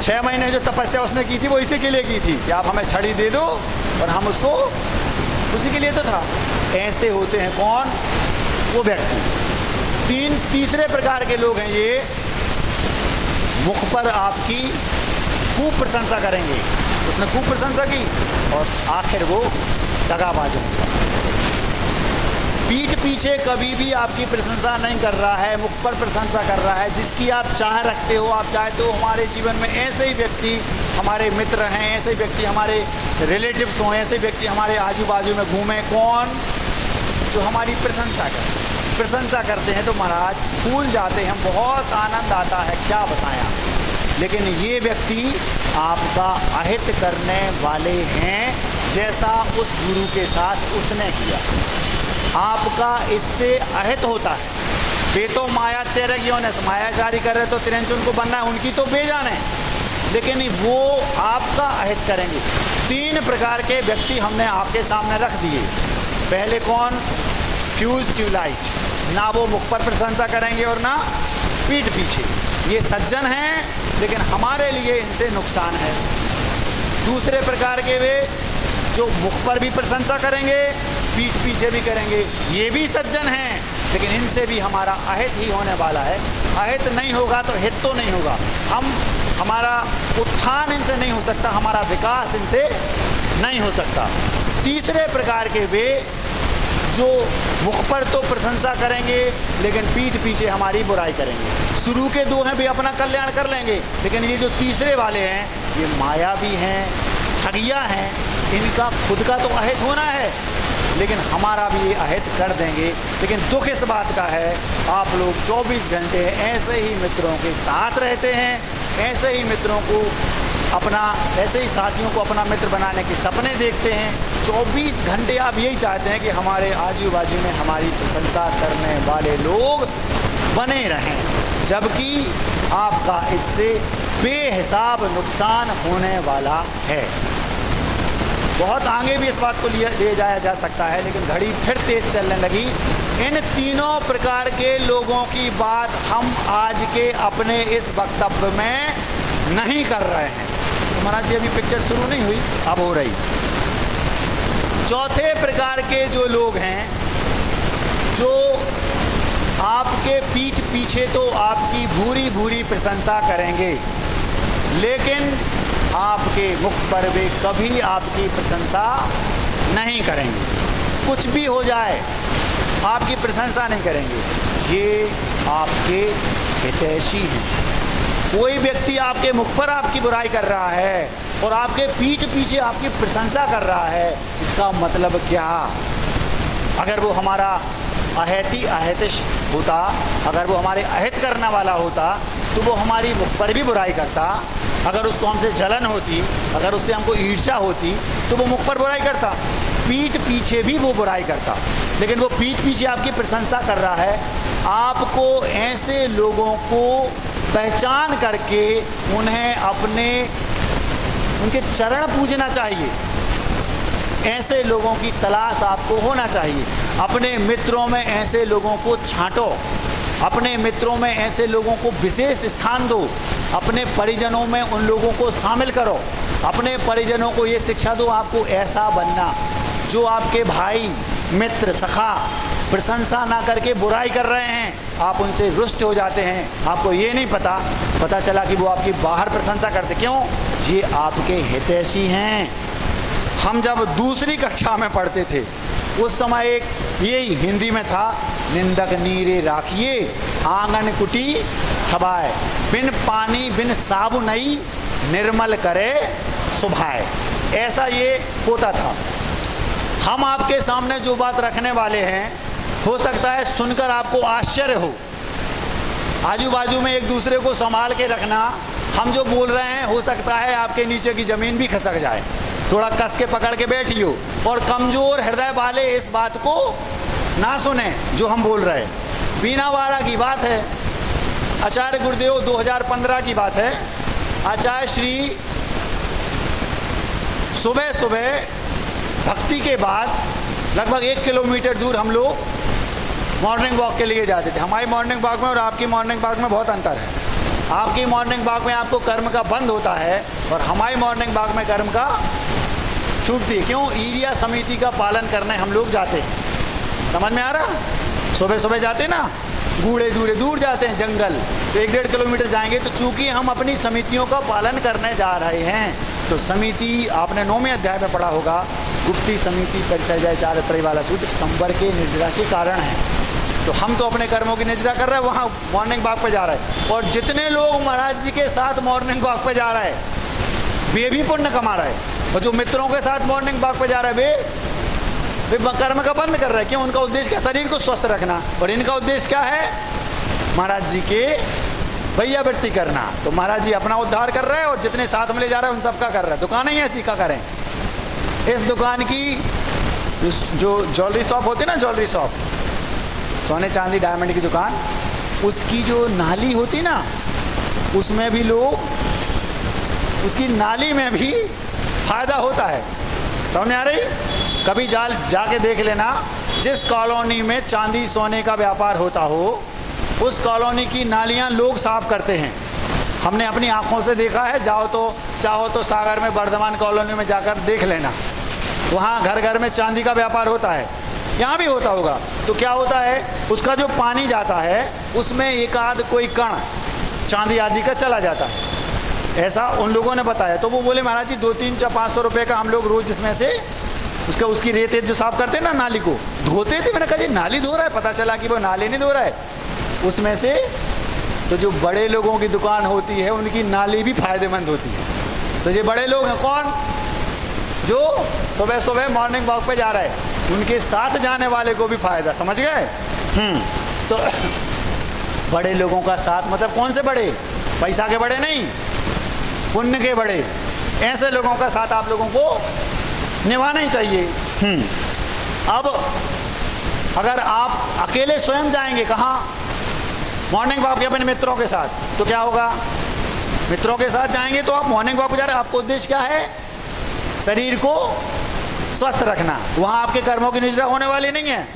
6 महीने जो तपस्या उसने की थी वो इसी के लिए की थी कि आप हमें छड़ी दे दो और हम उसको, उसी के लिए तो था। ऐसे होते हैं कौन? वो व्यक्ति। तीसरे प्रकार के लोग हैं ये, मुख पर आपकी खूब प्रशंसा करेंगे, उसने खूब प्रशंसा की और आखिर वो दगाबाज होगा। पीठ पीछे कभी भी आपकी प्रशंसा नहीं कर रहा है, मुख पर प्रशंसा कर रहा है। जिसकी आप चाह रखते हो, आप चाहते हो हमारे जीवन में ऐसे ही व्यक्ति हमारे मित्र हैं, ऐसे ही व्यक्ति हमारे रिलेटिव्स हों, ऐसे व्यक्ति हमारे आजू बाजू में घूमें। कौन? जो हमारी प्रशंसा करें। प्रशंसा करते हैं तो महाराज फूल जाते हैं, बहुत आनंद आता है, क्या बताएं आप। लेकिन ये व्यक्ति आपका अहित करने वाले हैं, जैसा उस गुरु के साथ उसने किया। आपका इससे अहित होता है। बे तो माया तेरे क्यों न मायाचारी कर रहे तो तिरंज उनको बनना है, उनकी तो बेजान है, लेकिन वो आपका अहित करेंगे। 3 प्रकार के व्यक्ति हमने आपके सामने रख दिए। पहले कौन? फ्यूज ट्यूबलाइट, ना वो मुख पर प्रशंसा करेंगे और ना पीठ पीछे। ये सज्जन हैं, लेकिन हमारे लिए इनसे नुकसान है। दूसरे प्रकार के वे जो मुख पर भी प्रशंसा करेंगे, पीठ पीछे भी करेंगे, ये भी सज्जन हैं, लेकिन इनसे भी हमारा अहित ही होने वाला है। अहित नहीं होगा तो हित तो नहीं होगा। हमारा उत्थान इनसे नहीं हो सकता, हमारा विकास इनसे नहीं हो सकता। तीसरे प्रकार के वे जो मुख पर तो प्रशंसा करेंगे, लेकिन पीठ पीछे हमारी बुराई करेंगे। शुरू के 2 हैं, वे अपना कल्याण कर लेंगे, लेकिन ये जो तीसरे वाले हैं, ये मायावी हैं, ठगिया हैं। इनका खुद का तो अहित होना है, लेकिन हमारा भी ये अहित कर देंगे। लेकिन दुख इस बात का है, आप लोग 24 घंटे ऐसे ही मित्रों के साथ रहते हैं, ऐसे ही मित्रों को अपना, ऐसे ही साथियों को अपना मित्र बनाने के सपने देखते हैं। 24 घंटे आप यही चाहते हैं कि हमारे आजू बाजू में हमारी प्रशंसा करने वाले लोग बने रहें, जबकि आपका इससे बेहिसाब नुकसान होने वाला है। बहुत आगे भी इस बात को ले जाया जा सकता है, लेकिन घड़ी फिर तेज चलने लगी। इन तीनों प्रकार के लोगों की बात हम आज के अपने इस वक्तव्य में नहीं कर रहे हैं। तो महाराज जी अभी पिक्चर शुरू नहीं हुई, अब हो रही। चौथे प्रकार के जो लोग हैं, जो आपके पीठ पीछे तो आपकी भूरी भूरी प्रशंसा करेंगे, लेकिन आपके मुख पर वे कभी आपकी प्रशंसा नहीं करेंगे। कुछ भी हो जाए आपकी प्रशंसा नहीं करेंगे। ये आपके हितैषी हैं। कोई व्यक्ति आपके मुख पर आपकी बुराई कर रहा है और आपके पीठ पीछे आपकी प्रशंसा कर रहा है, इसका मतलब क्या? अगर वो हमारा अहिति अहितिश होता, अगर वो हमारे अहित करने वाला होता, तो वो हमारी मुख पर भी बुराई करता। अगर उसको हमसे जलन होती, अगर उससे हमको ईर्ष्या होती, तो वो मुख पर बुराई करता, पीठ पीछे भी वो बुराई करता। लेकिन वो पीठ पीछे आपकी प्रशंसा कर रहा है। आपको ऐसे लोगों को पहचान करके उन्हें उनके चरण पूजना चाहिए। ऐसे लोगों की तलाश आपको होना चाहिए। अपने मित्रों में ऐसे लोगों को छांटो, अपने मित्रों में ऐसे लोगों को विशेष स्थान दो, अपने परिजनों में उन लोगों को शामिल करो। अपने परिजनों को ये शिक्षा दो, आपको ऐसा बनना। जो आपके भाई, मित्र, सखा प्रशंसा ना करके बुराई कर रहे हैं, आप उनसे रुष्ट हो जाते हैं। आपको ये नहीं पता चला कि वो आपकी बाहर प्रशंसा करते। क्यों? ये आपके हितैषी हैं। हम जब दूसरी कक्षा में पढ़ते थे, उस समय एक यही हिंदी में था, निंदक नीरे राखिए आंगन कुटी छबाए, बिन पानी बिन साबुनई निर्मल करे सुभाए। ऐसा ये होता था। हम आपके सामने जो बात रखने वाले हैं, हो सकता है सुनकर आपको आश्चर्य हो। आजू बाजू में एक दूसरे को संभाल के रखना। हम जो बोल रहे हैं, हो सकता है आपके नीचे की ज़मीन भी खसक जाए। थोड़ा कस के पकड़ के बैठियो, और कमज़ोर हृदय वाले इस बात को ना सुने जो हम बोल रहे हैं। बीनावाड़ा की बात है, आचार्य गुरुदेव 2015 की बात है। आचार्य श्री सुबह सुबह भक्ति के बाद लगभग 1 किलोमीटर दूर हम लोग मॉर्निंग वॉक के लिए जाते थे। हमारी मॉर्निंग वॉक में और आपकी मॉर्निंग वॉक में बहुत अंतर है। आपकी मॉर्निंग वॉक में आपको कर्म का बंद होता है, और हमारी मॉर्निंग वॉक में कर्म का छूटती है। क्यों? ईरिया समिति का पालन करने हम लोग जाते हैं। समझ में आ रहा? सुबह सुबह जाते ना, गूढ़े दूर जाते हैं जंगल, तो 1-1.5 किलोमीटर जाएंगे। तो चूंकि हम अपनी समितियों का पालन करने जा रहे हैं, तो समिति आपने 9वें अध्याय में पढ़ा होगा, गुप्ती समिति परिचर्या चारित्र वाला सूत्र संवर के निर्जरा के कारण है। तो हम तो अपने कर्मों की निर्जरा कर रहे हैं, वहाँ मॉर्निंग वॉक पे जा रहे हैं, और जितने लोग महाराज जी के साथ मॉर्निंग वॉक पे जा रहे हैं वे भी पुण्य कमा रहे हैं, और जो मित्रों के साथ मॉर्निंग वॉक पे जा रहे हैं वे कर्म का बंद कर रहे हैं। क्यों? उनका उद्देश्य क्या? शरीर को स्वस्थ रखना, और इनका उद्देश्य क्या है? महाराज जी के भैयावृत्ति करना। तो महाराज जी अपना उद्धार कर रहे हैं और जितने साथ में ले जा रहे हैं उन सबका कर रहे हैं। दुकानें ही ऐसी का करें। इस दुकान की जो ज्वेलरी शॉप होती है ना, ज्वेलरी शॉप, सोने चांदी डायमंड की दुकान, उसकी जो नाली होती ना, उसमें भी लोग, उसकी नाली में भी फायदा होता है। समझ में आ रही? कभी जाके देख लेना, जिस कॉलोनी में चांदी सोने का व्यापार होता हो उस कॉलोनी की नालियां लोग साफ करते हैं। हमने अपनी आंखों से देखा है। चाहो तो सागर में वर्धमान कॉलोनी में जाकर देख लेना, वहाँ घर घर में चांदी का व्यापार होता है, यहाँ भी होता होगा। तो क्या होता है, उसका जो पानी जाता है उसमें एक आध कोई कण चांदी आदि का चला जाता है, ऐसा उन लोगों ने बताया। तो वो बोले महाराज जी 200-500 रुपये का हम लोग रोज इसमें से उसकी रेत जो साफ करते हैं ना, नाली को धोते थे। मैंने कहा जी नाली धो रहा है, पता चला कि वो नाली नहीं धो रहा है उसमें से। तो जो बड़े लोगों की दुकान होती है उनकी नाली भी फायदेमंद होती है। तो ये बड़े लोग हैं कौन? जो सुबह सुबह मॉर्निंग वॉक पे जा रहे हैं, उनके साथ जाने वाले को भी फायदा। समझ गए? तो बड़े लोगों का साथ मतलब कौन से बड़े? पैसा के बड़े नहीं, पुण्य के बड़े। ऐसे लोगों का साथ आप लोगों को निभाना ही चाहिए। अब अगर आप अकेले स्वयं जाएंगे कहाँ? मॉर्निंग वॉक अपने मित्रों के साथ, तो क्या होगा? मित्रों के साथ जाएंगे तो आप मॉर्निंग वॉक पे जा रहे हैं, आपको उद्देश्य क्या है? शरीर को स्वस्थ रखना। वहाँ आपके कर्मों की निजरा होने वाली नहीं है।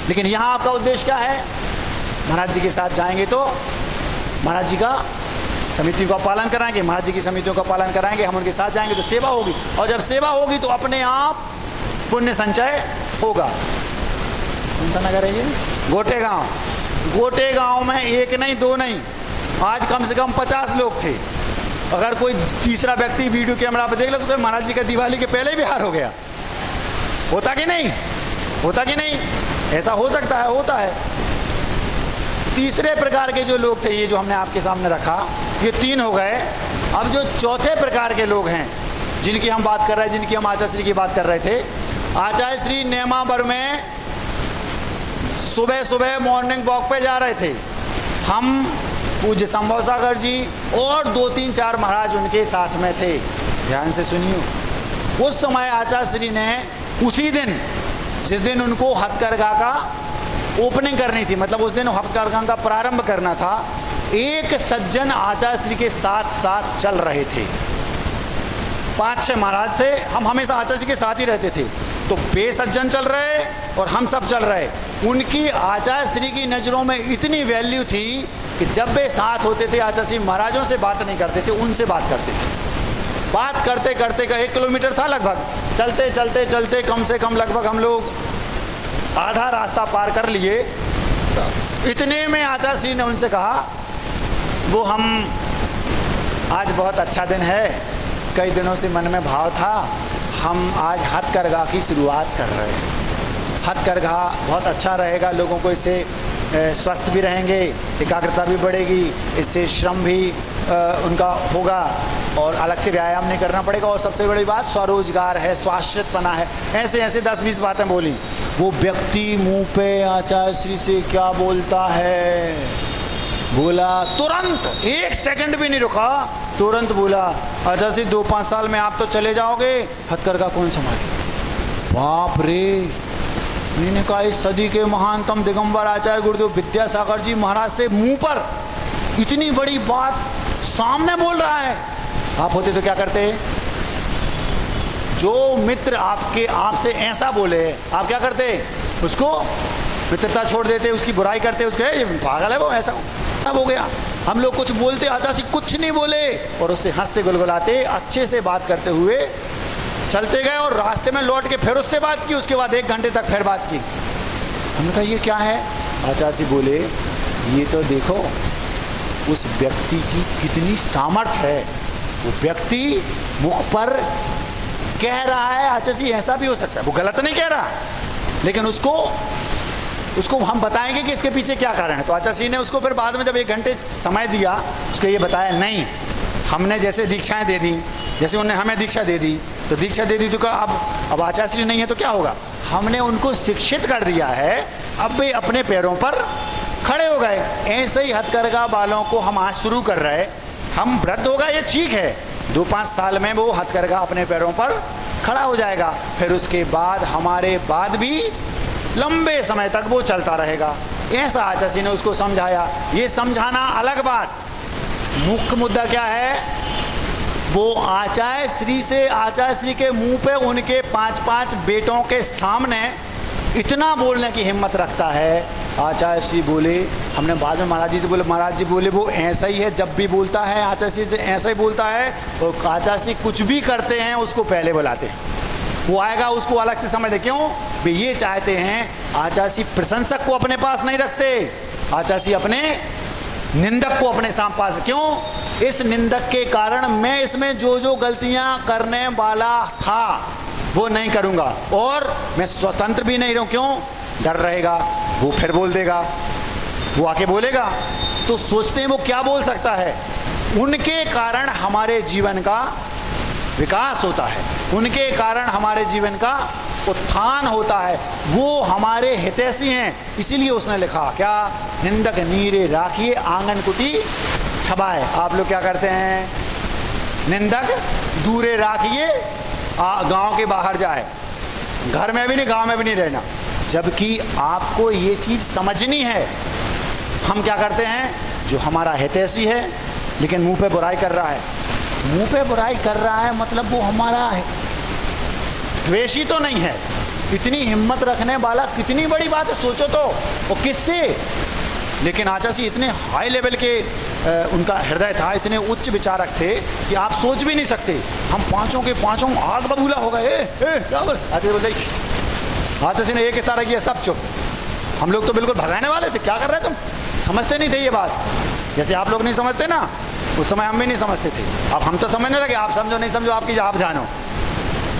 लेकिन यहाँ आपका उद्देश्य क्या है? महाराज जी के साथ जाएंगे तो महाराज जी का समितियों का पालन कराएंगे, महाराज जी की समितियों का पालन कराएंगे, हम उनके साथ जाएंगे तो सेवा होगी, और जब सेवा होगी तो अपने आप पुण्य संचय होगा। कौन सा नगर है ये? गोटे गांव। गोटे गांव में एक नहीं दो नहीं, आज कम से कम 50 लोग थे। अगर कोई तीसरा व्यक्ति वीडियो कैमरा पर देख ले तो महाराज जी का दिवाली के पहले ही बिहार हो गया। होता कि नहीं? होता कि नहीं? ऐसा हो सकता है, होता है। तीसरे प्रकार के जो लोग थे, ये जो हमने आपके सामने रखा, ये 3 हो गए। अब जो चौथे प्रकार के लोग हैं जिनकी हम बात कर रहे हैं, जिनकी हम आचार्य श्री की बात कर रहे थे, आचार्य श्री नेमावर में सुबह सुबह मॉर्निंग वॉक पे जा रहे थे। हम पूज्य संभव सागर जी और 2-3-4 महाराज उनके साथ में थे। ध्यान से सुनिए। उस समय आचार्य श्री ने उसी दिन, जिस दिन उनको हथकरघा का ओपनिंग करनी थी, मतलब उस दिन हथकरघा का प्रारंभ करना था, एक सज्जन आचार्य श्री के साथ साथ चल रहे थे। 5-6 महाराज थे, हम हमेशा आचार्य श्री के साथ ही रहते थे। तो वे सज्जन चल रहे और हम सब चल रहे। उनकी आचार्य श्री की नज़रों में इतनी वैल्यू थी कि जब वे साथ होते थे आचार्य श्री महाराजों से बात नहीं करते थे, उनसे बात करते थे। बात करते करते का 1 किलोमीटर था लगभग, चलते चलते चलते कम से कम लगभग हम लोग आधा रास्ता पार कर लिए। इतने में आचार्य श्री ने उनसे कहा, वो हम आज बहुत अच्छा दिन है, कई दिनों से मन में भाव था, हम आज हथकरघा की शुरुआत कर रहे हैं। हथकरघा बहुत अच्छा रहेगा, लोगों को इससे स्वस्थ भी रहेंगे, एकाग्रता भी बढ़ेगी, इससे श्रम भी उनका होगा और अलग से व्यायाम नहीं करना पड़ेगा, और सबसे बड़ी बात स्वरोजगार है, स्वाश्रितपना है। ऐसे ऐसे 10-20 बातें बोली। वो व्यक्ति मुंह पे आचार्य श्री से क्या बोलता है, बोला तुरंत, 1 सेकंड भी नहीं रुका, तुरंत बोला, आचार्य श्री 2-5 साल में आप तो चले जाओगे, हथकरघा कौन संभाले? बाप रे! मैंने कहा इस सदी के महानतम दिगंबर आचार्य गुरुदेव विद्यासागर जी महाराज से मुंह पर इतनी बड़ी बात सामने बोल रहा है। आप होते तो क्या करते? जो मित्र आपसे ऐसा बोले, आप क्या करते? उसको मित्रता छोड़ देते, उसकी बुराई करते, उसको ये पागल है वो, ऐसा अब हो गया। हम लोग कुछ बोलते, आचार्य जी कुछ नहीं बोले और उससे हंसते गुलगुलाते अच्छे से बात करते हुए चलते गए, और रास्ते में लौट के फिर उससे बात की। उसके बाद 1 घंटे तक फिर बात की। हमने कहा ये क्या है? आचार्य जी बोले, ये तो देखो उस व्यक्ति की कितनी सामर्थ्य है। वो व्यक्ति मुख पर कह रहा है आचार्य ऐसा भी हो सकता है, वो गलत नहीं कह रहा, लेकिन उसको हम बताएंगे कि इसके पीछे क्या कारण है। तो आचार्य ने उसको फिर बाद में जब 1 घंटे समय दिया, उसको ये बताया, नहीं, हमने जैसे दीक्षाएं दे दी, जैसे उन्होंने हमें दीक्षा दे दी, तो दीक्षा दे दी तो कहा अब आचार्य नहीं है तो क्या होगा, हमने उनको शिक्षित कर दिया है, अब वे अपने पैरों पर खड़े हो गए। ऐसे ही हथकरघा वालों को हम आज शुरू कर रहे, हम वृद्ध होगा ये ठीक है, 2-5 साल में वो हथकरघा अपने पैरों पर खड़ा हो जाएगा, फिर उसके बाद हमारे बाद भी लंबे समय तक वो चलता रहेगा। ऐसा आचार्य ने उसको समझाया। ये समझाना अलग बात, मुख्य मुद्दा क्या है, वो आचार्य श्री के मुंह पे उनके 5-5 बेटों के सामने इतना बोलने की हिम्मत रखता है। आचार्य श्री बोले, हमने बाद में महाराज जी से बोले, महाराज जी बोले वो ऐसा ही है, जब भी बोलता है आचार्य श्री से ऐसा ही बोलता है, और आचार्य श्री कुछ भी करते हैं उसको पहले बुलाते हैं, वो आएगा उसको अलग से समझ दे। क्यों? वे ये चाहते हैं, आचार्य श्री प्रशंसक को अपने पास नहीं रखते, आचार्य श्री अपने निंदक को अपने पास। क्यों? इस निंदक के कारण मैं इसमें जो गलतियां करने वाला था वो नहीं करूंगा, और मैं स्वतंत्र भी नहीं रहूं। क्यों? डर रहेगा, वो फिर बोल देगा, वो आके बोलेगा, तो सोचते हैं वो क्या बोल सकता है। उनके कारण हमारे जीवन का विकास होता है, उनके कारण हमारे जीवन का उत्थान होता है, वो हमारे हितैषी हैं। इसीलिए उसने लिखा क्या, निंदक नीरे राखिए आंगन कुटी छबाए। आप लोग क्या करते हैं, निंदक दूरे राखिए, गांव के बाहर जाए, घर में भी नहीं गांव में भी नहीं रहना, जबकि आपको ये चीज़ समझनी है। हम क्या करते हैं, जो हमारा हितैषी है लेकिन मुंह पे बुराई कर रहा है, मुंह पे बुराई कर रहा है मतलब वो हमारा है, द्वेषी तो नहीं है। इतनी हिम्मत रखने वाला कितनी बड़ी बात है, सोचो तो, और किससे। लेकिन आचार्य जी इतने हाई लेवल के उनका हृदय था, इतने उच्च विचारक थे कि आप सोच भी नहीं सकते। हम पांचों के पांचों आग बबूला हो गए, क्या बोल आचार्य जी ने एक इशारा किया, सब चुप। हम लोग तो बिल्कुल भगाने वाले थे, क्या कर रहे तुम, समझते नहीं थे ये बात, जैसे आप लोग नहीं समझते ना, उस समय हम भी नहीं समझते थे। अब हम तो समझने लगे, आप समझो नहीं समझो आपकी, आप जानो।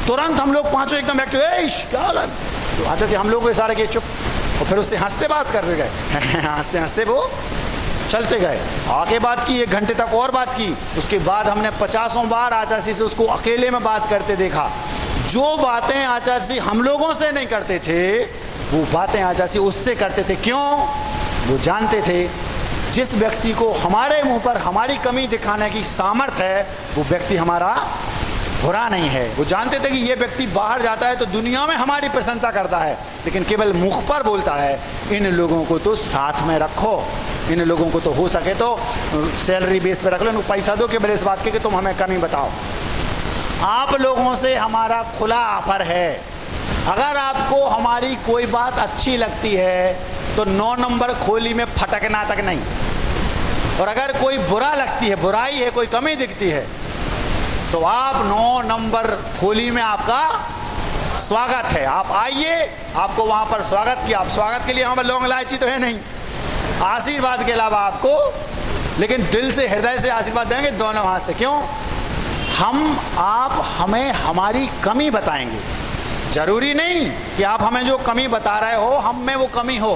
तुरंत हम लोग पांचों एकदम एक्टिव, क्या हो रहा है, तो आचार्य जी हम लोग को इशारा किए चुप, और फिर उससे हंसते बात करते गए हंसते हंसते वो चलते गए। आगे बात की, 1 घंटे तक और बात की। उसके बाद हमने 50 बार आचार्य से उसको अकेले में बात करते देखा। जो बातें आचार्य हम लोगों से नहीं करते थे, वो बातें आचार्य उससे करते थे। क्यों? वो जानते थे जिस व्यक्ति को हमारे मुंह पर हमारी कमी दिखाने की सामर्थ्य है, वो व्यक्ति हमारा बुरा नहीं है। वो जानते थे कि ये व्यक्ति बाहर जाता है तो दुनिया में हमारी प्रशंसा करता है, लेकिन केवल मुख पर बोलता है। इन लोगों को तो साथ में रखो, इन लोगों को तो हो सके तो सैलरी बेस पे रख लो, इनको पैसा दो, केवल इस बात के कि तुम हमें कमी बताओ। आप लोगों से हमारा खुला ऑफर है, अगर आपको हमारी कोई बात अच्छी लगती है तो 9 नंबर खोली में फटकना तक नहीं, और अगर कोई बुरा लगती है, बुराई है, कोई कमी दिखती है, तो आप 9 नंबर खोली में आपका स्वागत है। आप आइए, आपको वहां पर स्वागत किया। आप स्वागत के लिए हमारे लौंग इलायची तो है नहीं, आशीर्वाद के अलावा आपको, लेकिन दिल से हृदय से आशीर्वाद देंगे दोनों हाथ से। क्यों? आप हमें हमारी कमी बताएंगे, जरूरी नहीं कि आप हमें जो कमी बता रहे हो हम में वो कमी हो,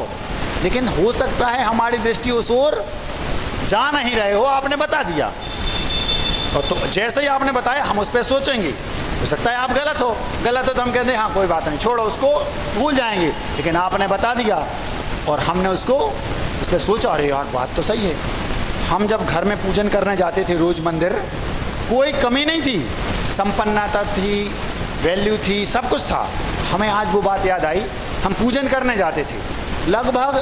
लेकिन हो सकता है हमारी दृष्टि उस ओर जा नहीं रहे हो, आपने बता दिया, और तो जैसे ही आपने बताया हम उस पर सोचेंगे। हो सकता है आप गलत हो तो हम कहते हैं हाँ कोई बात नहीं, छोड़ो उसको, भूल जाएंगे, लेकिन आपने बता दिया और हमने उसको उस पर सोचा, अरे यार बात तो सही है। हम जब घर में पूजन करने जाते थे रोज मंदिर, कोई कमी नहीं थी, संपन्नता थी, वैल्यू थी, सब कुछ था। हमें आज वो बात याद आई, हम पूजन करने जाते थे, लगभग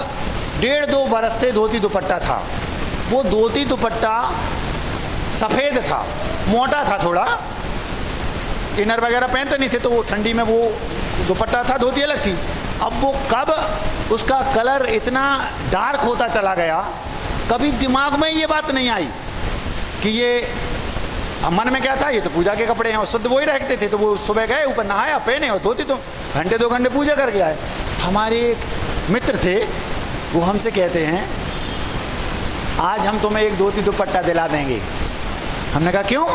1.5-2 बरस से धोती दुपट्टा था। वो धोती दुपट्टा सफ़ेद था, मोटा था थोड़ा, इनर वगैरह पहनते नहीं थे, तो वो ठंडी में वो दुपट्टा था, धोती अलग थी। अब वो कब उसका कलर इतना डार्क होता चला गया, कभी दिमाग में ये बात नहीं आई कि ये, मन में क्या था, ये तो पूजा के कपड़े हैं और शुद्ध वो ही रखते थे। तो वो सुबह गए, ऊपर नहाया, पहने और धोती, तो 1-2 घंटे पूजा करके आए। हमारे एक मित्र थे, वो हमसे कहते हैं आज हम तुम्हें एक धोती दुपट्टा दिला देंगे। हमने कहा क्यों?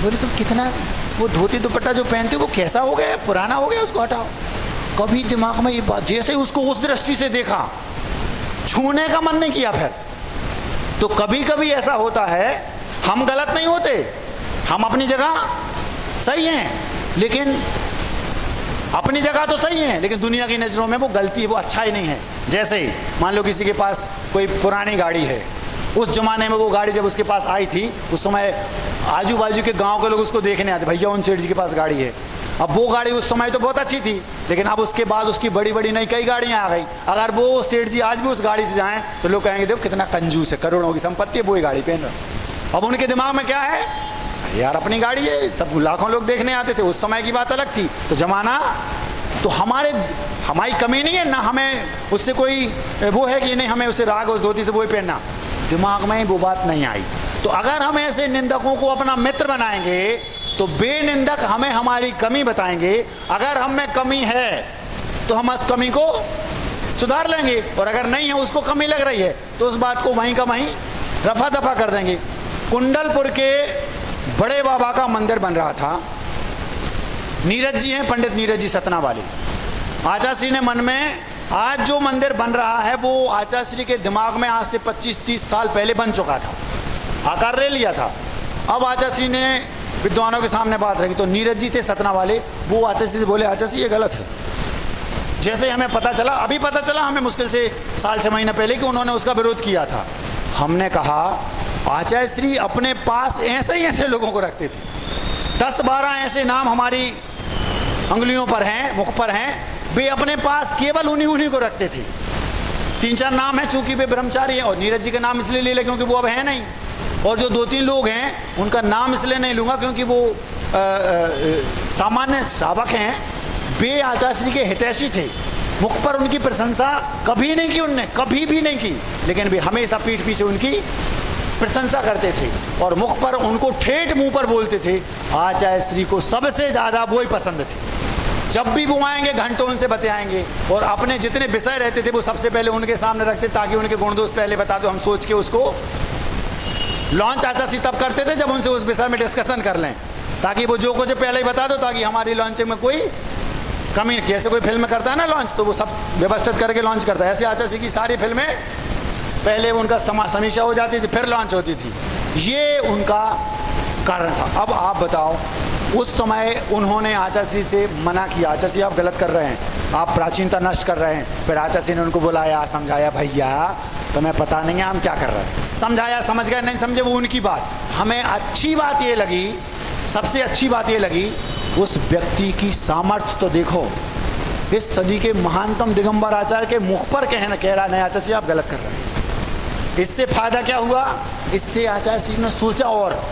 बोले तुम कितना वो धोती दुपट्टा जो पहनते वो कैसा हो गया, पुराना हो गया, उसको हटाओ। कभी दिमाग में ये बात, जैसे ही उसको उस दृष्टि से देखा, छूने का मन नहीं किया फिर। तो कभी कभी ऐसा होता है, हम गलत नहीं होते, हम अपनी जगह सही हैं, लेकिन अपनी जगह तो सही है, लेकिन दुनिया की नज़रों में वो गलती है, वो अच्छा ही नहीं है। जैसे ही मान लो किसी के पास कोई पुरानी गाड़ी है, उस जमाने में वो गाड़ी जब उसके पास आई थी, उस समय आजू बाजू के गांव के लोग उसको देखने आते, भैया उन सेठ जी के पास गाड़ी है। अब वो गाड़ी उस समय तो बहुत अच्छी थी, लेकिन अब उसके बाद उसकी बड़ी बड़ी नई कई गाड़ियां आ गई। अगर वो सेठ जी आज भी उस गाड़ी से जाएं तो लोग कहेंगे देखो कितना कंजूस है, करोड़ों की संपत्ति है, वो ही गाड़ी पहन रहा। अब उनके दिमाग में क्या है, यार अपनी गाड़ी है, सब लाखों लोग देखने आते थे, उस समय की बात अलग थी। तो जमाना तो हमारी कमी नहीं है ना, हमें उससे कोई वो है कि नहीं हमें उससे राग उस धोती से वो ही पहनना, दिमाग में वो बात नहीं आई। तो अगर हम ऐसे निंदकों को अपना मित्र बनाएंगे तो बेनिंदक हमें हमारी कमी बताएंगे। अगर हम में कमी है तो हम उस कमी को सुधार लेंगे, और अगर नहीं है, उसको कमी लग रही है, तो उस बात को वहीं का वहीं रफा दफा कर देंगे। कुंडलपुर के बड़े बाबा का मंदिर बन रहा था, नीरज जी हैं, पंडित नीरज जी सतना वाले। आचार्य श्री ने मन में, आज जो मंदिर बन रहा है वो आचार्य श्री के दिमाग में आज से 25-30 साल पहले बन चुका था, आकार ले लिया था। अब आचार्य श्री ने विद्वानों के सामने बात रखी, तो नीरज जी थे सतना वाले, वो आचार्य श्री से बोले, आचार्य श्री ये गलत है। जैसे हमें पता चला, अभी पता चला हमें मुश्किल से साल 6 महीने पहले, कि उन्होंने उसका विरोध किया था। हमने कहा आचार्य श्री अपने पास ऐसे ही ऐसे लोगों को रखते थे, 10-12 ऐसे नाम हमारी अंगुलियों पर हैं, मुख पर हैं, वे अपने पास केवल उन्हीं को रखते थे। 3-4 नाम है, चूंकि वे ब्रह्मचारी हैं, और नीरज जी का नाम इसलिए ले लें क्योंकि वो अब है नहीं, और जो 2-3 लोग हैं उनका नाम इसलिए नहीं लूँगा क्योंकि वो सामान्य श्रावक हैं। वे आचार्य श्री के हितैषी थे, मुख पर उनकी प्रशंसा कभी नहीं की उनने, कभी भी नहीं की, लेकिन वे हमेशा पीठ पीछे उनकी प्रशंसा करते थे, और मुख पर उनको ठेठ मुंह पर बोलते थे। आचार्य श्री को सबसे ज़्यादा वो ही पसंद थे। जब भी वो आएंगे घंटों उनसे बतियाएंगे, और अपने जितने विषय रहते थे वो सबसे पहले उनके सामने रखते, ताकि उनके गुण दोष पहले बता दो, हम सोच के उसको लॉन्च आचार्य श्री तब करते थे जब उनसे उस विषय में डिस्कशन कर लें, ताकि वो जो कुछ पहले ही बता दो, ताकि हमारी लॉन्चिंग में कोई कमी। जैसे कोई फिल्म करता है ना लॉन्च, तो वो सब व्यवस्थित करके लॉन्च करता है, ऐसे आचार्य श्री की सारी फिल्में पहले उनका समीक्षा हो जाती थी, फिर लॉन्च होती थी। ये उनका कारण था। अब आप बताओ, उस समय उन्होंने आचार्य श्री से मना किया, आचार्य श्री आप गलत कर रहे हैं, आप प्राचीनता नष्ट कर रहे हैं। फिर आचार्य श्री ने उनको बुलाया, समझाया, भैया तुम्हें पता नहीं है हम क्या कर रहे हैं। समझाया, समझ गए, नहीं समझे वो उनकी बात। हमें अच्छी बात ये लगी, सबसे अच्छी बात ये लगी, उस व्यक्ति की सामर्थ्य तो देखो। इस सदी के महानतम दिगंबर आचार्य के मुख पर कह रहा नहीं आचार्य श्री आप गलत कर रहे हैं। इससे फायदा क्या हुआ, इससे आचार्य श्री ने सोचा और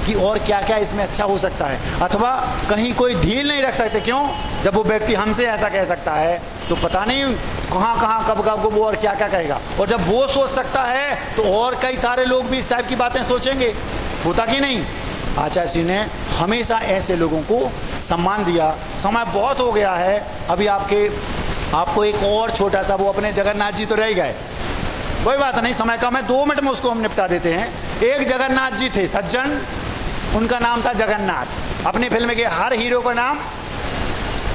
कि और क्या क्या इसमें अच्छा हो सकता है, अथवा कहीं कोई ढील नहीं रख सकते। क्यों, जब वो व्यक्ति हमसे ऐसा कह सकता है तो पता नहीं कहाँ कब वो और क्या क्या कहेगा, और जब वो सोच सकता है तो और कई सारे लोग भी इस टाइप की बातें सोचेंगे, होता कि नहीं। आचार्य श्री ने हमेशा ऐसे लोगों को सम्मान दिया। समय बहुत हो गया है, अभी आपको एक और छोटा सा, वो अपने जगन्नाथ जी तो रह गए, कोई बात नहीं, समय कम है, 2 मिनट में उसको हम निपटा देते हैं। एक जगन्नाथ जी थे सज्जन, उनका नाम था जगन्नाथ। अपनी फिल्म के हर हीरो का नाम,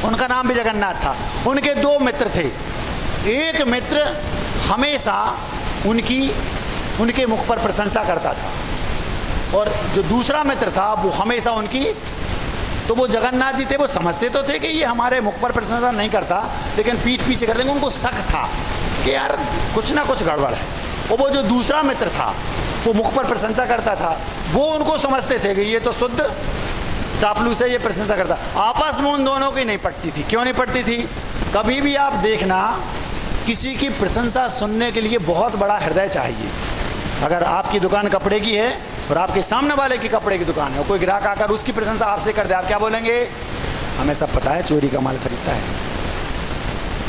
उनका नाम भी जगन्नाथ था। उनके 2 मित्र थे। एक मित्र हमेशा उनके मुख पर प्रशंसा करता था, और जो दूसरा मित्र था वो हमेशा उनकी, तो वो जगन्नाथ जी थे, वो समझते तो थे कि ये हमारे मुख पर प्रशंसा नहीं करता, लेकिन पीठ पीछे कर देंगे। उनको शक था कि यार कुछ ना कुछ गड़बड़ है। और वो जो दूसरा मित्र था वो मुख पर प्रशंसा करता था, वो उनको समझते थे कि ये तो शुद्ध चापलूस है, ये प्रशंसा करता। आपस में उन दोनों की नहीं पटती थी। क्यों नहीं पटती थी, कभी भी आप देखना, किसी की प्रशंसा सुनने के लिए बहुत बड़ा हृदय चाहिए। अगर आपकी दुकान कपड़े की है और आपके सामने वाले की कपड़े की दुकान है, और कोई ग्राहक आकर उसकी प्रशंसा आपसे कर दे, आप क्या बोलेंगे, हमें सब पता है चोरी का माल खरीदता है,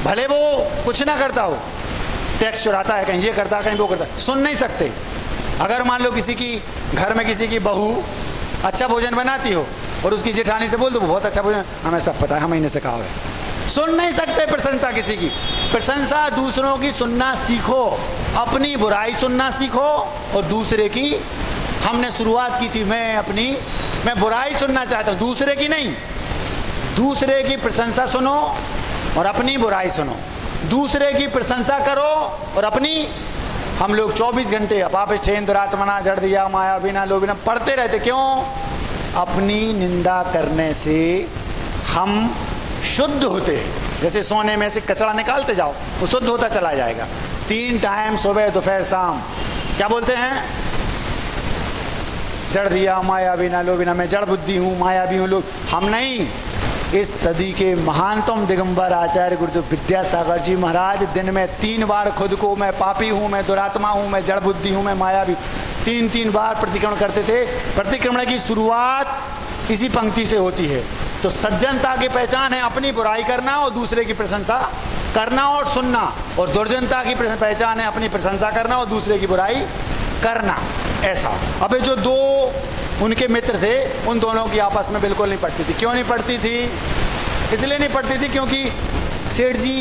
भले वो कुछ ना करता हो, टैक्स चुराता है, कहीं ये करता है, कहीं वो करता है, सुन नहीं सकते। अगर मान लो किसी की घर में किसी की बहू अच्छा भोजन बनाती हो और उसकी जेठानी से बोल दो बहुत अच्छा भोजन, हमें सब पता है, हम इन्हें से कहा है, सुन नहीं सकते प्रशंसा किसी की। प्रशंसा दूसरों की सुनना सीखो, अपनी बुराई सुनना सीखो, और दूसरे की। हमने शुरुआत की थी, मैं अपनी मैं बुराई सुनना चाहता हूं, दूसरे की नहीं। दूसरे की प्रशंसा सुनो और अपनी बुराई सुनो। दूसरे की प्रशंसा करो और अपनी। हम लोग 24 घंटे अपापिष्ठेन दुरात्मना जड़ दिया माया बिना लोभिना पढ़ते रहते। क्यों? अपनी निंदा करने से हम शुद्ध होते हैं। जैसे सोने में से कचरा निकालते जाओ, वो शुद्ध होता चला जाएगा। 3 टाइम सुबह दोपहर शाम क्या बोलते हैं? जड़ दिया माया बिना लोभिना, मैं जड़ बुद्धि हूँ, माया भी हूँ। लोग हम नहीं। इस सदी के महानतम दिगंबर आचार्य गुरुदेव विद्यासागर जी महाराज दिन में 3 बार खुद को मैं पापी हूँ, मैं दुरात्मा हूँ, मैं जड़ बुद्धि हूँ, मैं माया भी, 3 बार प्रतिक्रमण करते थे। प्रतिक्रमण की शुरुआत इसी पंक्ति से होती है। तो सज्जनता की पहचान है अपनी बुराई करना और दूसरे की प्रशंसा करना और सुनना, और दुर्जनता की पहचान है अपनी प्रशंसा करना और दूसरे की बुराई करना। ऐसा। अबे जो 2 उनके मित्र थे, उन दोनों की आपस में बिल्कुल नहीं पड़ती थी। क्यों नहीं पड़ती थी? इसलिए नहीं पड़ती थी क्योंकि सेठ जी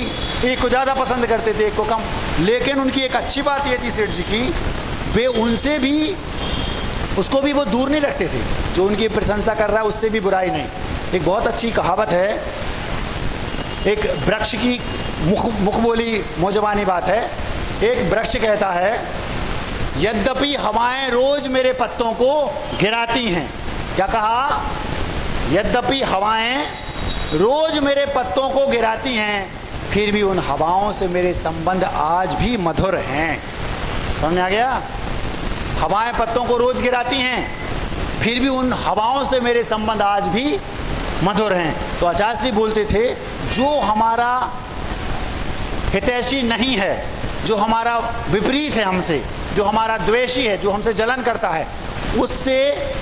एक को ज़्यादा पसंद करते थे, एक को कम। लेकिन उनकी एक अच्छी बात ये थी सेठ जी की, वे उनसे भी, उसको भी वो दूर नहीं रखते थे। जो उनकी प्रशंसा कर रहा है उससे भी बुराई नहीं। एक बहुत अच्छी कहावत है, एक वृक्ष की मुख बोली मौजबानी बात है। एक वृक्ष कहता है, यद्यपि हवाएं रोज मेरे पत्तों को गिराती हैं। क्या कहा? यद्यपि हवाएं रोज मेरे पत्तों को गिराती हैं, फिर भी उन हवाओं से मेरे संबंध आज भी मधुर हैं। समझ में आ गया? हवाएं पत्तों को रोज गिराती हैं, फिर भी उन हवाओं से मेरे संबंध आज भी मधुर हैं। तो आचार्य श्री बोलते थे, जो हमारा हितैषी नहीं है, जो हमारा विपरीत है हमसे, जो हमारा द्वेषी है, जो हमसे जलन करता है, उससे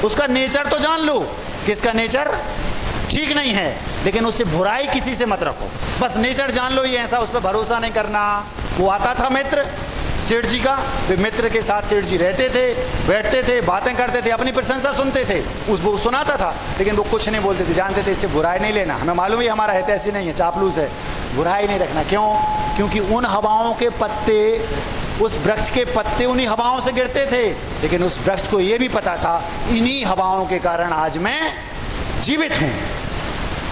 उसका नेचर तो जान लो कि इसका नेचर ठीक नहीं है, लेकिन उससे बुराई किसी से मत रखो। बस नेचर जान लो ये ऐसा, उस पर भरोसा नहीं करना। वो आता था मित्र सेठ जी का, वे मित्र के साथ सेठ जी रहते थे, बैठते थे, बातें करते थे, अपनी प्रशंसा सुनते थे, वो सुनाता था, लेकिन वो कुछ नहीं बोलते थे। जानते थे इससे बुराई नहीं लेना, हमें मालूम है हमारा है ऐसी नहीं है, चापलूस है, बुराई नहीं रखना। क्यों? क्योंकि उन हवाओं के पत्ते, उस वृक्ष के पत्ते उन्हीं हवाओं से गिरते थे, लेकिन उस वृक्ष को ये भी पता था इन्हीं हवाओं के कारण आज मैं जीवित हूँ।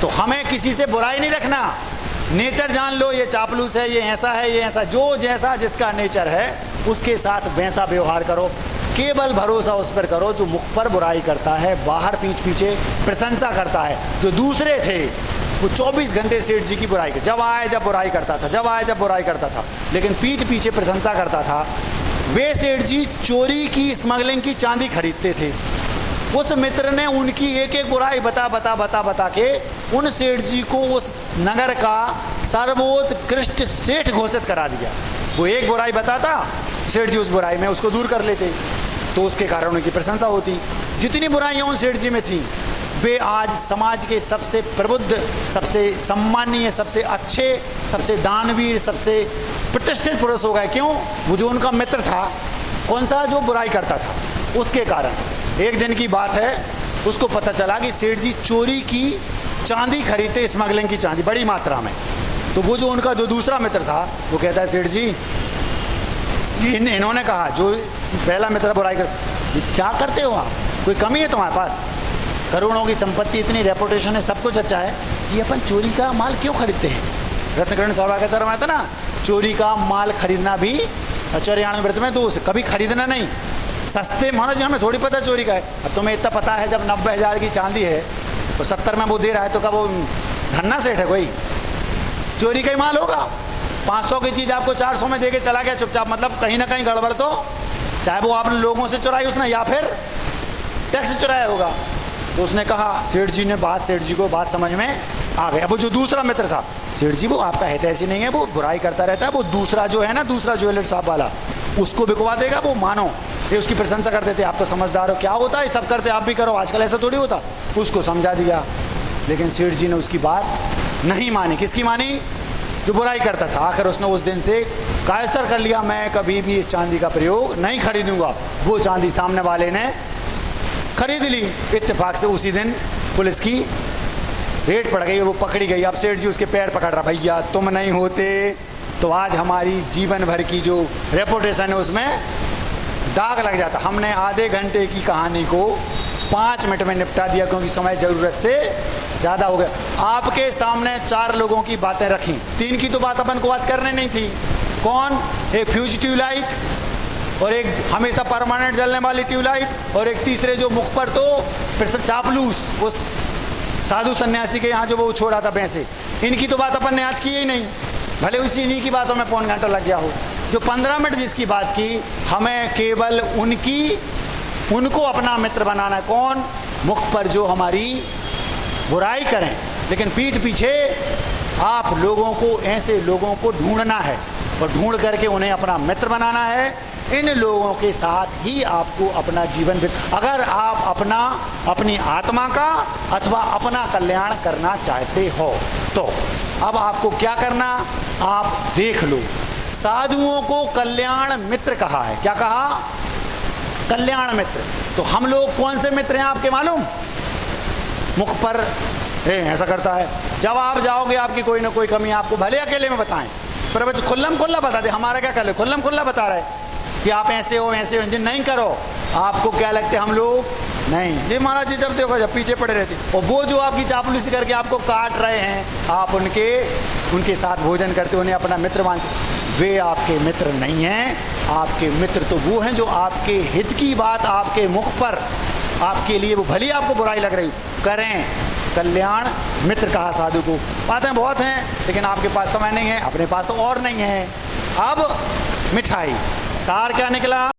तो हमें किसी से बुराई नहीं रखना। नेचर जान लो ये चापलूस है, ये ऐसा है, ये ऐसा, जो जैसा जिसका नेचर है उसके साथ वैसा व्यवहार करो। केवल भरोसा उस पर करो जो मुख पर बुराई करता है, बाहर पीठ पीछे प्रशंसा करता है। जो दूसरे थे वो 24 घंटे सेठ जी की बुराई कर, जब आए जब बुराई करता था, जब आए जब बुराई करता था, लेकिन पीठ पीछे प्रशंसा करता था। वे सेठ जी चोरी की, स्मगलिंग की चांदी खरीदते थे। उस मित्र ने उनकी एक एक बुराई बता के उन सेठ जी को उस नगर का सर्वोत्कृष्ट सेठ घोषित करा दिया। वो एक बुराई बताता, सेठ जी उस बुराई में उसको दूर कर लेते, तो उसके कारण उनकी प्रशंसा होती। जितनी बुराइयां उन सेठ जी में थी, वे आज समाज के सबसे प्रबुद्ध, सबसे सम्मानीय, सबसे अच्छे, सबसे दानवीर, सबसे प्रतिष्ठित पुरुष हो गए। क्यों? वो जो उनका मित्र था, कौन सा, जो बुराई करता था, उसके कारण। एक दिन की बात है, उसको पता चला कि सेठ जी चोरी की चांदी खरीदते, स्मगलिंग की चांदी बड़ी मात्रा में। तो वो जो उनका जो दूसरा मित्र था, वो कहता है, सेठ जी इन्होंने कहा, जो पहला मित्र बुराई कर, क्या करते हो आप, कोई कमी है तुम्हारे पास? करोड़ों की संपत्ति, इतनी रेपुटेशन है, सब कुछ अच्छा है, ये अपन चोरी का माल क्यों खरीदते हैं? रत्नकरण सभागाचार्य में आता ना, चोरी का माल खरीदना भी आचार्याण व्रत में दोष, कभी खरीदना नहीं। सस्ते महाराज जी, हमें थोड़ी पता चोरी का है। अब तुम्हें इतना पता है, जब 90,000 की चांदी है तो 70 में वो दे रहा है, तो क्या वो धन्ना सेठ है कोई? चोरी का ही माल होगा। 500 की चीज़ आपको 400 में दे के चला गया चुपचाप, मतलब कहीं ना कहीं गड़बड़ तो, चाहे वो आपने लोगों से चुराई उसने या फिर टैक्स चुराया होगा। तो उसने कहा, सेठ जी ने सेठ जी को बात समझ में आ गया। वो जो दूसरा मित्र था, सेठ जी वो आपका है ऐसी नहीं है, वो बुराई करता रहता है, वो दूसरा जो है ना, दूसरा ज्वेलर साहब वाला, उसको बिकवा देगा, वो मानो। ये उसकी प्रशंसा करते थे, आप तो समझदार हो, क्या होता है सब करते, आप भी करो, आजकल ऐसा थोड़ी होता। उसको समझा दिया, लेकिन सेठ जी ने उसकी बात नहीं मानी। किसकी मानी? जो बुराई करता था। आखिर उसने उस दिन से कायसर कर लिया, मैं कभी भी इस चांदी का प्रयोग नहीं खरीदूंगा। वो चांदी सामने वाले ने खरीद ली। इत्तेफाक से उसी दिन पुलिस की रेड पड़ गई और वो पकड़ी गई। अब सेठ जी उसके पैर पकड़ रहा, भैया तुम नहीं होते तो आज हमारी जीवन भर की जो रेपुटेशन है उसमें दाग लग जाता। हमने आधे घंटे की कहानी को 5 मिनट में निपटा दिया, क्योंकि समय ज़रूरत से ज़्यादा हो गया। आपके सामने 4 लोगों की बातें रखी, 3 की तो बात अपन को आज करने नहीं थी। कौन? एक फ्यूज ट्यूबलाइट, और एक हमेशा परमानेंट जलने वाली ट्यूबलाइट, और एक तीसरे जो मुख पर तो फिर से चापलूस, उस साधु सन्यासी के यहाँ जो वो छोड़ा था भैंसे। इनकी तो बात अपन ने आज की ही नहीं, भले उसी इन्हीं की बातों में पौन घंटा लग गया हो। जो 15 मिनट जिसकी बात की, हमें केवल उनको अपना मित्र बनाना है। कौन? मुख पर जो हमारी बुराई करें, लेकिन पीठ पीछे आप लोगों को, ऐसे लोगों को ढूंढना है और ढूंढ करके उन्हें अपना मित्र बनाना है। इन लोगों के साथ ही आपको अपना जीवन अगर आप अपनी आत्मा का अथवा अपना कल्याण करना चाहते हो तो अब आपको क्या करना, आप देख लो। साधुओं को कल्याण मित्र कहा है। क्या कहा? कल्याण मित्र। तो हम लोग कौन से मित्र हैं आपके मालूम? मुख पर ऐसा करता है, जब आप जाओगे आपकी कोई ना कोई कमी आपको भले अकेले में बताएं, पर बच्चे खुल्लम खुल्ला बता दे, हमारा क्या कर, खुल्लम खुल्ला बता रहे कि आप ऐसे हो वैसे हो, नहीं करो। आपको क्या लगते हम लोग? नहीं, ये महाराज जी जब देखो जब पीछे पड़े रहते, और वो जो आपकी चापलूसी करके आपको काट रहे हैं, आप उनके साथ भोजन करते, उन्हें अपना मित्र मानते, वे आपके मित्र नहीं हैं। आपके मित्र तो वो हैं जो आपके हित की बात आपके मुख पर, आपके लिए वो भली आपको बुराई लग रही करें। कल्याण मित्र कहा साधु को। बातें बहुत हैं, लेकिन आपके पास समय नहीं है, अपने पास तो और नहीं है। अब मिठाई, सार क्या निकला?